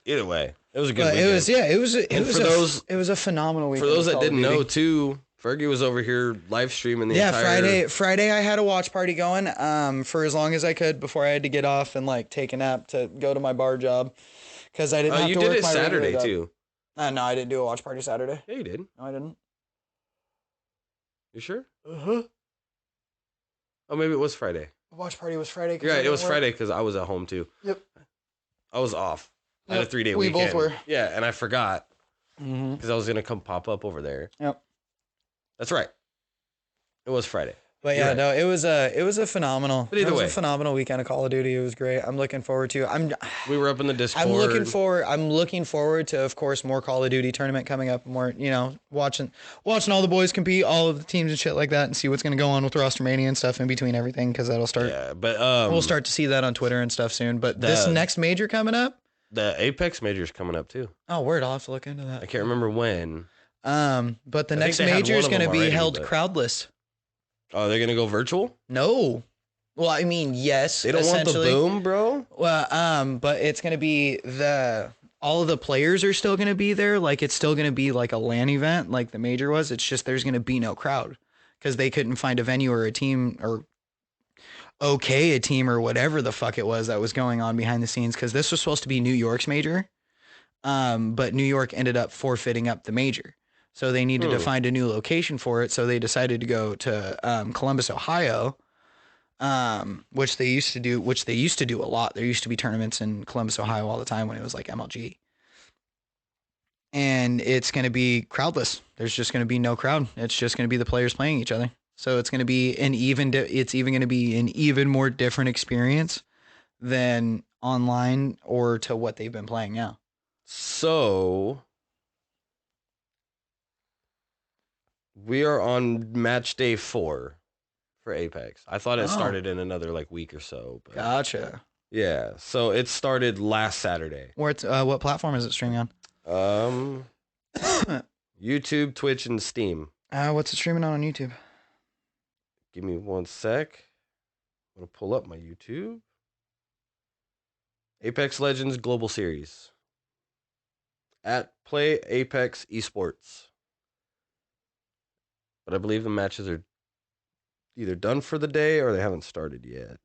Either way, it was a good weekend. It was a phenomenal weekend. For those that didn't know too, Fergie was over here live streaming the entire... Friday I had a watch party going for as long as I could before I had to get off and like take a nap to go to my bar job, because I didn't have to work my You did it Saturday too. No, I didn't do a watch party Saturday. Yeah, you did. No, I didn't. You sure? Uh-huh. Oh, maybe it was Friday. The watch party was Friday. Yeah, it was Friday because I was at home too. Yep. I was off. I had a 3-day weekend. We both were. Yeah, and I forgot because I was going to come pop up over there. Yep. That's right. It was Friday. But yeah, no, it was a phenomenal. But either way, a phenomenal weekend of Call of Duty. It was great. I'm looking forward to. We were up in the Discord. I'm looking forward to, of course, more Call of Duty tournament coming up. More, watching all the boys compete, all of the teams and shit like that, and see what's gonna go on with Rostermania and stuff in between everything, because that'll start. Yeah, but we'll start to see that on Twitter and stuff soon. But this next major coming up, the Apex major is coming up too. Oh, word! I'll have to look into that. I can't remember when. But the next major is gonna be held crowdless. Oh, they're gonna go virtual? No. Well, I mean, yes. They don't want the boom, bro. Well, but it's gonna be all of the players are still gonna be there. Like, it's still gonna be like a LAN event, like the major was. It's just there's gonna be no crowd because they couldn't find a venue or a team or a team or whatever the fuck it was that was going on behind the scenes. Because this was supposed to be New York's major, but New York ended up forfeiting up the major. So they needed to find a new location for it. So they decided to go to Columbus, Ohio, which they used to do a lot. There used to be tournaments in Columbus, Ohio all the time when it was like MLG. And it's going to be crowdless. There's just going to be no crowd. It's just going to be the players playing each other. So it's going to be an even more different experience than online or to what they've been playing now. So we are on match day 4 for Apex. I thought it started in another week or so. But gotcha. Yeah, so it started last Saturday. What platform is it streaming on? YouTube, Twitch, and Steam. What's it streaming on YouTube? Give me 1 sec. I'm gonna pull up my YouTube. Apex Legends Global Series. At Play Apex Esports. But I believe the matches are either done for the day or they haven't started yet.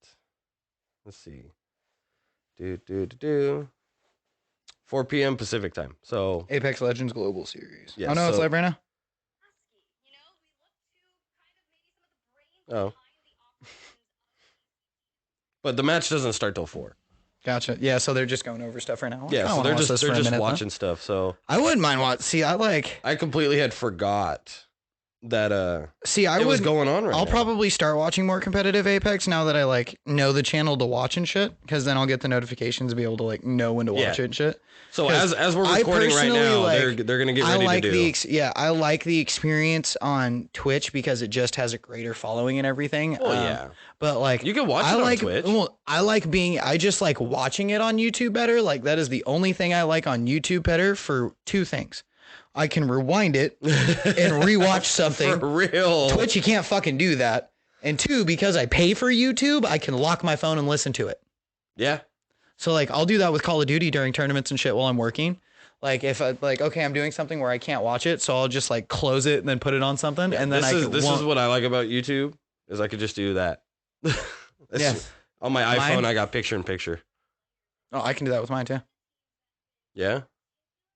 Let's see. 4 p.m. Pacific time. So Apex Legends Global Series. Yeah, oh no, it's live right now. Oh. But the match doesn't start till 4. Gotcha. Yeah, so they're just going over stuff right now. Yeah, so they're just watching stuff. So I wouldn't mind watching. See, I completely had forgot See, was going on right I'll now. probably start watching more competitive Apex now that I like know the channel to watch and shit, because then I'll get the notifications to be able to like know when to watch it and shit. So as we're recording right now, like, they're gonna get ready to do. I like the experience on Twitch because it just has a greater following and everything. Oh yeah, but like you can watch it on Twitch. Well, I just like watching it on YouTube better. Like that is the only thing I like on YouTube better for two things. I can rewind it and rewatch something. For real. Twitch, you can't fucking do that. And two, because I pay for YouTube, I can lock my phone and listen to it. Yeah. So like I'll do that with Call of Duty during tournaments and shit while I'm working. Like if I like, okay, I'm doing something where I can't watch it, so I'll just like close it and then put it on something. And then this is what I like about YouTube is I could just do that. On my iPhone, I got picture in picture. Oh, I can do that with mine too. Yeah.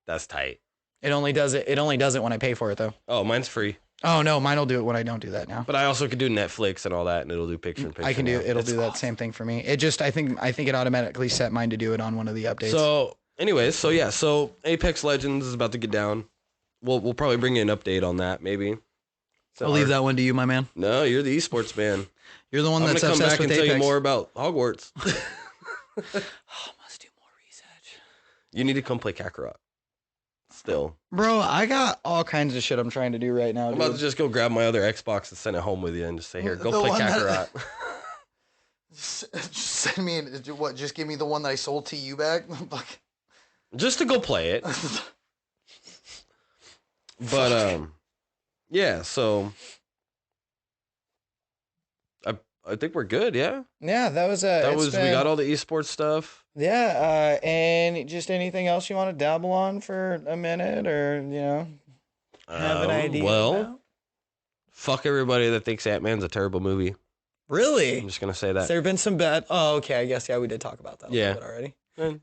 That's tight. It only does it when I pay for it though. Oh, mine's free. Oh no, mine will do it when I don't do that now. But I also could do Netflix and all that, and it'll do picture in picture. I can do it'll do that same thing for me. It just I think it automatically set mine to do it on one of the updates. So anyways, so Apex Legends is about to get down. We'll probably bring you an update on that maybe. I'll leave that one to you, my man. No, you're the esports man. You're the one that's obsessed with Apex. I'm gonna come back and tell you more about Hogwarts. Must do more research. You need to come play Kakarot. Still, bro, I got all kinds of shit I'm trying to do right now. I'm about to just go grab my other Xbox and send it home with you and just say, here, go play Kakarot. Just send me what? Just give me the one that I sold to you back. Just to go play it. But yeah. So I think we're good. Yeah. Yeah, that was we got all the esports stuff. Yeah, and just anything else you want to dabble on for a minute, or have an idea? Well, about? Fuck everybody that thinks Ant-Man's a terrible movie. Really? I'm just gonna say that. Has there been some bad? Oh, okay. I guess we did talk about that a little bit already. I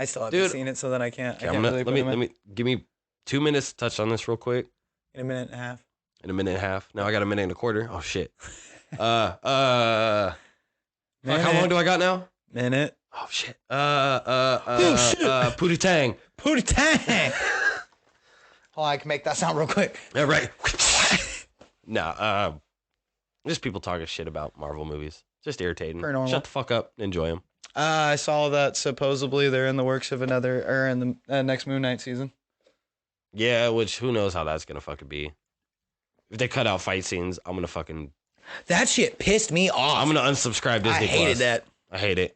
still haven't seen it, so then I can't. Okay, let me give me 2 minutes to touch on this real quick. In a minute and a half. Now I got a minute and a quarter. Oh shit. Fuck, how long do I got now? Minute. Oh shit. Pootie Tang. Pootie Tang. Oh, I can make that sound real quick. Yeah, right. No, just people talking shit about Marvel movies. Just irritating. Shut the fuck up. Enjoy them. I saw that supposedly they're in the works of in the next Moon Knight season. Yeah, which who knows how that's gonna fucking be. If they cut out fight scenes, I'm gonna fucking. That shit pissed me off. I'm gonna unsubscribe Disney+. I hated that. I hate it.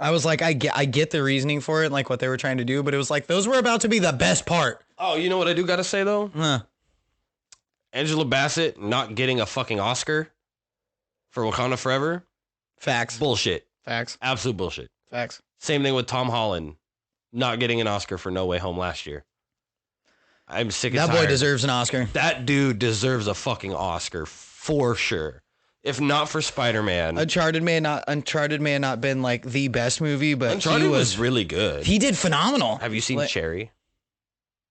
I was like, I get the reasoning for it, and like what they were trying to do, but it was like those were about to be the best part. Oh, you know what I do gotta say though? Angela Bassett not getting a fucking Oscar for Wakanda Forever. Facts. Bullshit. Facts. Absolute bullshit. Facts. Same thing with Tom Holland not getting an Oscar for No Way Home last year. I'm sick and tired. That boy deserves an Oscar. That dude deserves a fucking Oscar for sure. If not for Spider-Man. Uncharted may have not been like the best movie, but Uncharted was really good. He did phenomenal. Have you seen Cherry?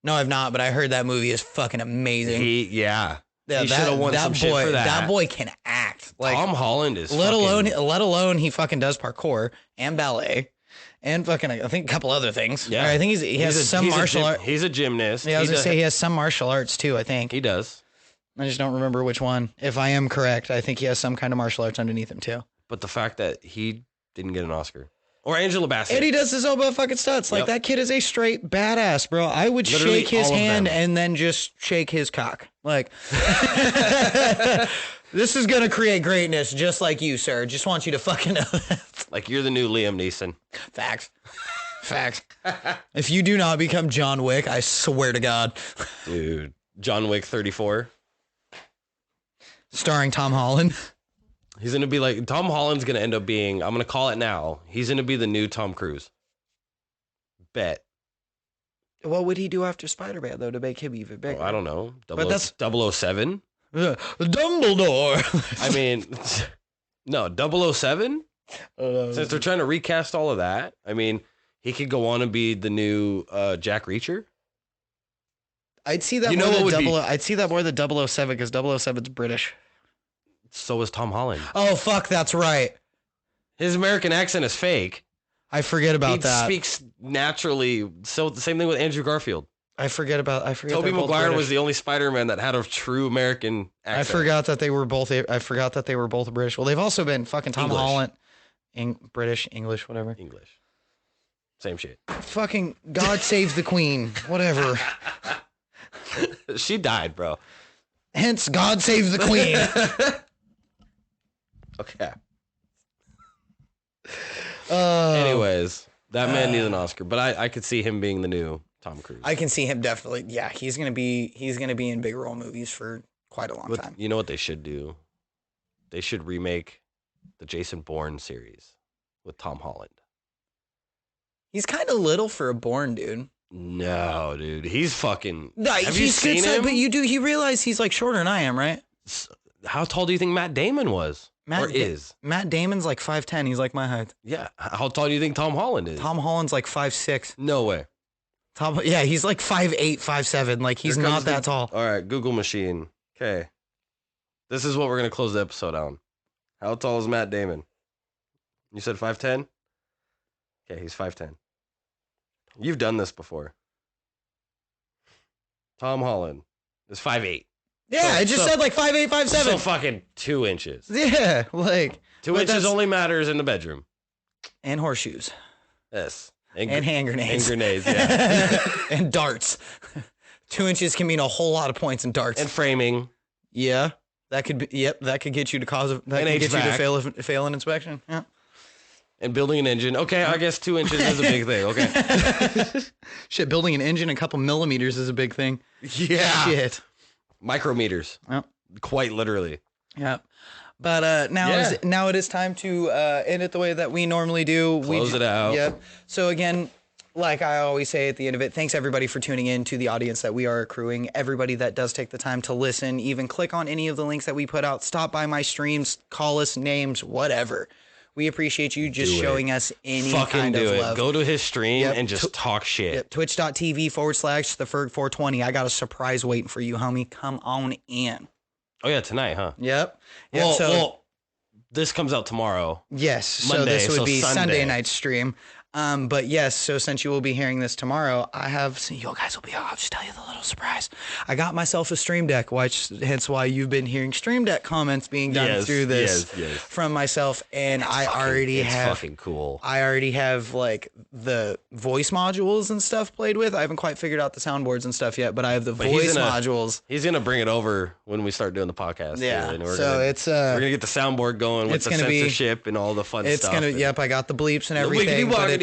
No, I've not, but I heard that movie is fucking amazing. He should have won some shit for that. That boy can act. Like, Tom Holland is let alone he fucking does parkour and ballet and fucking I think a couple other things. Yeah, I think he has some martial art. He's a gymnast. Yeah, I was gonna say he has some martial arts too. I think he does. I just don't remember which one. If I am correct, I think he has some kind of martial arts underneath him too. But the fact that he didn't get an Oscar. Or Angela Bassett. And he does his own fucking stunts. Like, that kid is a straight badass, bro. I would literally shake his hand and then just shake his cock. Like, this is going to create greatness just like you, sir. Just want you to fucking know that. Like, you're the new Liam Neeson. Facts. Facts. If you do not become John Wick, I swear to God. Dude, John Wick 34. Starring Tom Holland. He's going to be like, Tom Holland's going to end up being, I'm going to call it now. He's going to be the new Tom Cruise. Bet. What would he do after Spider-Man, though, to make him even bigger? Oh, I don't know. But that's 007? Dumbledore. I mean, no, 007? Since they're trying to recast all of that, I mean, he could go on and be the new Jack Reacher. I'd see that I'd see that more than 007 because 007's British. So is Tom Holland. Oh, fuck, that's right. His American accent is fake. I forget about that. He speaks naturally. So the same thing with Andrew Garfield. Tobey Maguire was the only Spider-Man that had a true American accent. I forgot that they were both British. Well, they've also been fucking Tom Holland, British, English, whatever. English. Same shit. Fucking God save the Queen, whatever. She died, bro. Hence, God save the Queen. Okay. Anyways, that man needs an Oscar, but I could see him being the new Tom Cruise. I can see him definitely. Yeah, he's gonna be in big role movies for quite a long time. You know what they should do? They should remake the Jason Bourne series with Tom Holland. He's kind of little for a Bourne dude. No, dude, he's fucking. Have you seen him? But you realize he's like shorter than I am, right? How tall do you think Matt Damon was? Matt Damon's like 5'10". He's like my height. Yeah. How tall do you think Tom Holland is? Tom Holland's like 5'6". No way. Yeah, he's like 5'8", 5'7". Like he's not that tall. All right, Google machine. Okay. This is what we're gonna close the episode on. How tall is Matt Damon? You said 5'10"? Okay, he's 5'10". You've done this before. Tom Holland is 5'8". Yeah, I just said like 5'8", 5'7". So fucking 2 inches. Yeah, like 2 inches only matters in the bedroom. And horseshoes. Yes. And hand grenades. And grenades, yeah. And darts. 2 inches can mean a whole lot of points in darts. And framing. Yeah. That could be. Yep. That could get you to get you to fail an inspection. Yeah. And building an engine. Okay, I guess 2 inches is a big thing. Okay. Shit, building an engine a couple millimeters is a big thing. Yeah. Shit. Micrometers. Yep. Quite literally. Yep. But now it is time to end it the way that we normally do. Close it out. Yep. So again, like I always say at the end of it, thanks everybody for tuning in to the audience that we are accruing. Everybody that does take the time to listen, even click on any of the links that we put out, stop by my streams, call us names, whatever. We appreciate you just showing us any kind of love. Go to his stream and just talk shit. Yep. Twitch.tv/theferg420. I got a surprise waiting for you, homie. Come on in. Oh, yeah, tonight, huh? Yep. Well, this comes out tomorrow. Yes. Monday, so this would be Sunday night stream. But yes, so since you will be hearing this tomorrow, I'll just tell you the little surprise. I got myself a Stream Deck, hence why you've been hearing Stream Deck comments being done through this from myself. And it's fucking cool. I already have like the voice modules and stuff played with. I haven't quite figured out the soundboards and stuff yet, but I have the voice modules. He's going to bring it over when we start doing the podcast. Yeah. And we're going to get the soundboard going with the censorship and all the fun stuff. I got the bleeps and everything, but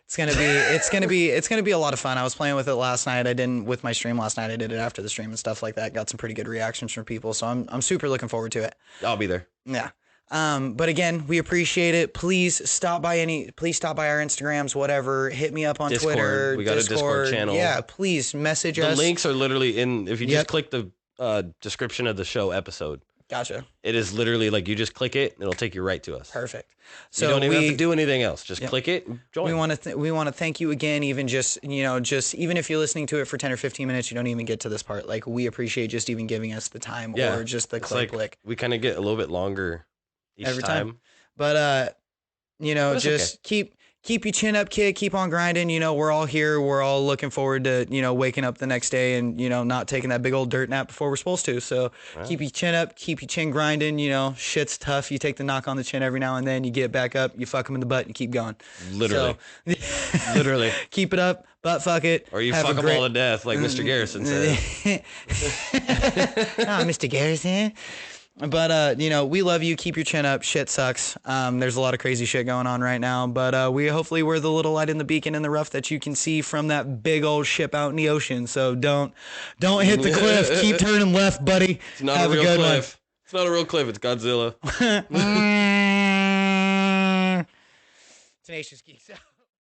it's gonna be a lot of fun. I was playing with it last night. I did it after the stream and stuff like that. Got some pretty good reactions from people, so I'm super looking forward to it. I'll be there. Yeah. But again, we appreciate it. Please stop by our Instagrams, whatever. Hit me up on Discord. Twitter. We got a Discord channel. Yeah, please message us. The links are literally if you just click the description of the show episode. Gotcha. It is literally like you just click it, and it'll take you right to us. Perfect. So you don't even have to do anything else. Just click it and join. We want to thank you again, even even if you're listening to it for 10 or 15 minutes, you don't even get to this part. Like, we appreciate just even giving us the time or just the click. We kind of get a little bit longer every time. But just keep your chin up, kid. Keep on grinding. We're all here. We're all looking forward to, waking up the next day and, not taking that big old dirt nap before we're supposed to. So keep your chin up, keep your chin grinding. Shit's tough. You take the knock on the chin every now and then. You get back up, you fuck them in the butt, and you keep going. Literally. Literally. Keep it up, butt fuck it. Or you fuck them all to death, like Mr. Garrison said. Mr. Garrison. But, we love you. Keep your chin up. Shit sucks. There's a lot of crazy shit going on right now. But hopefully we're the little light in the beacon in the rough that you can see from that big old ship out in the ocean. So don't hit the cliff. Keep turning left, buddy. It's not a real cliff. It's not a real cliff. It's Godzilla. Tenacious Geeks out.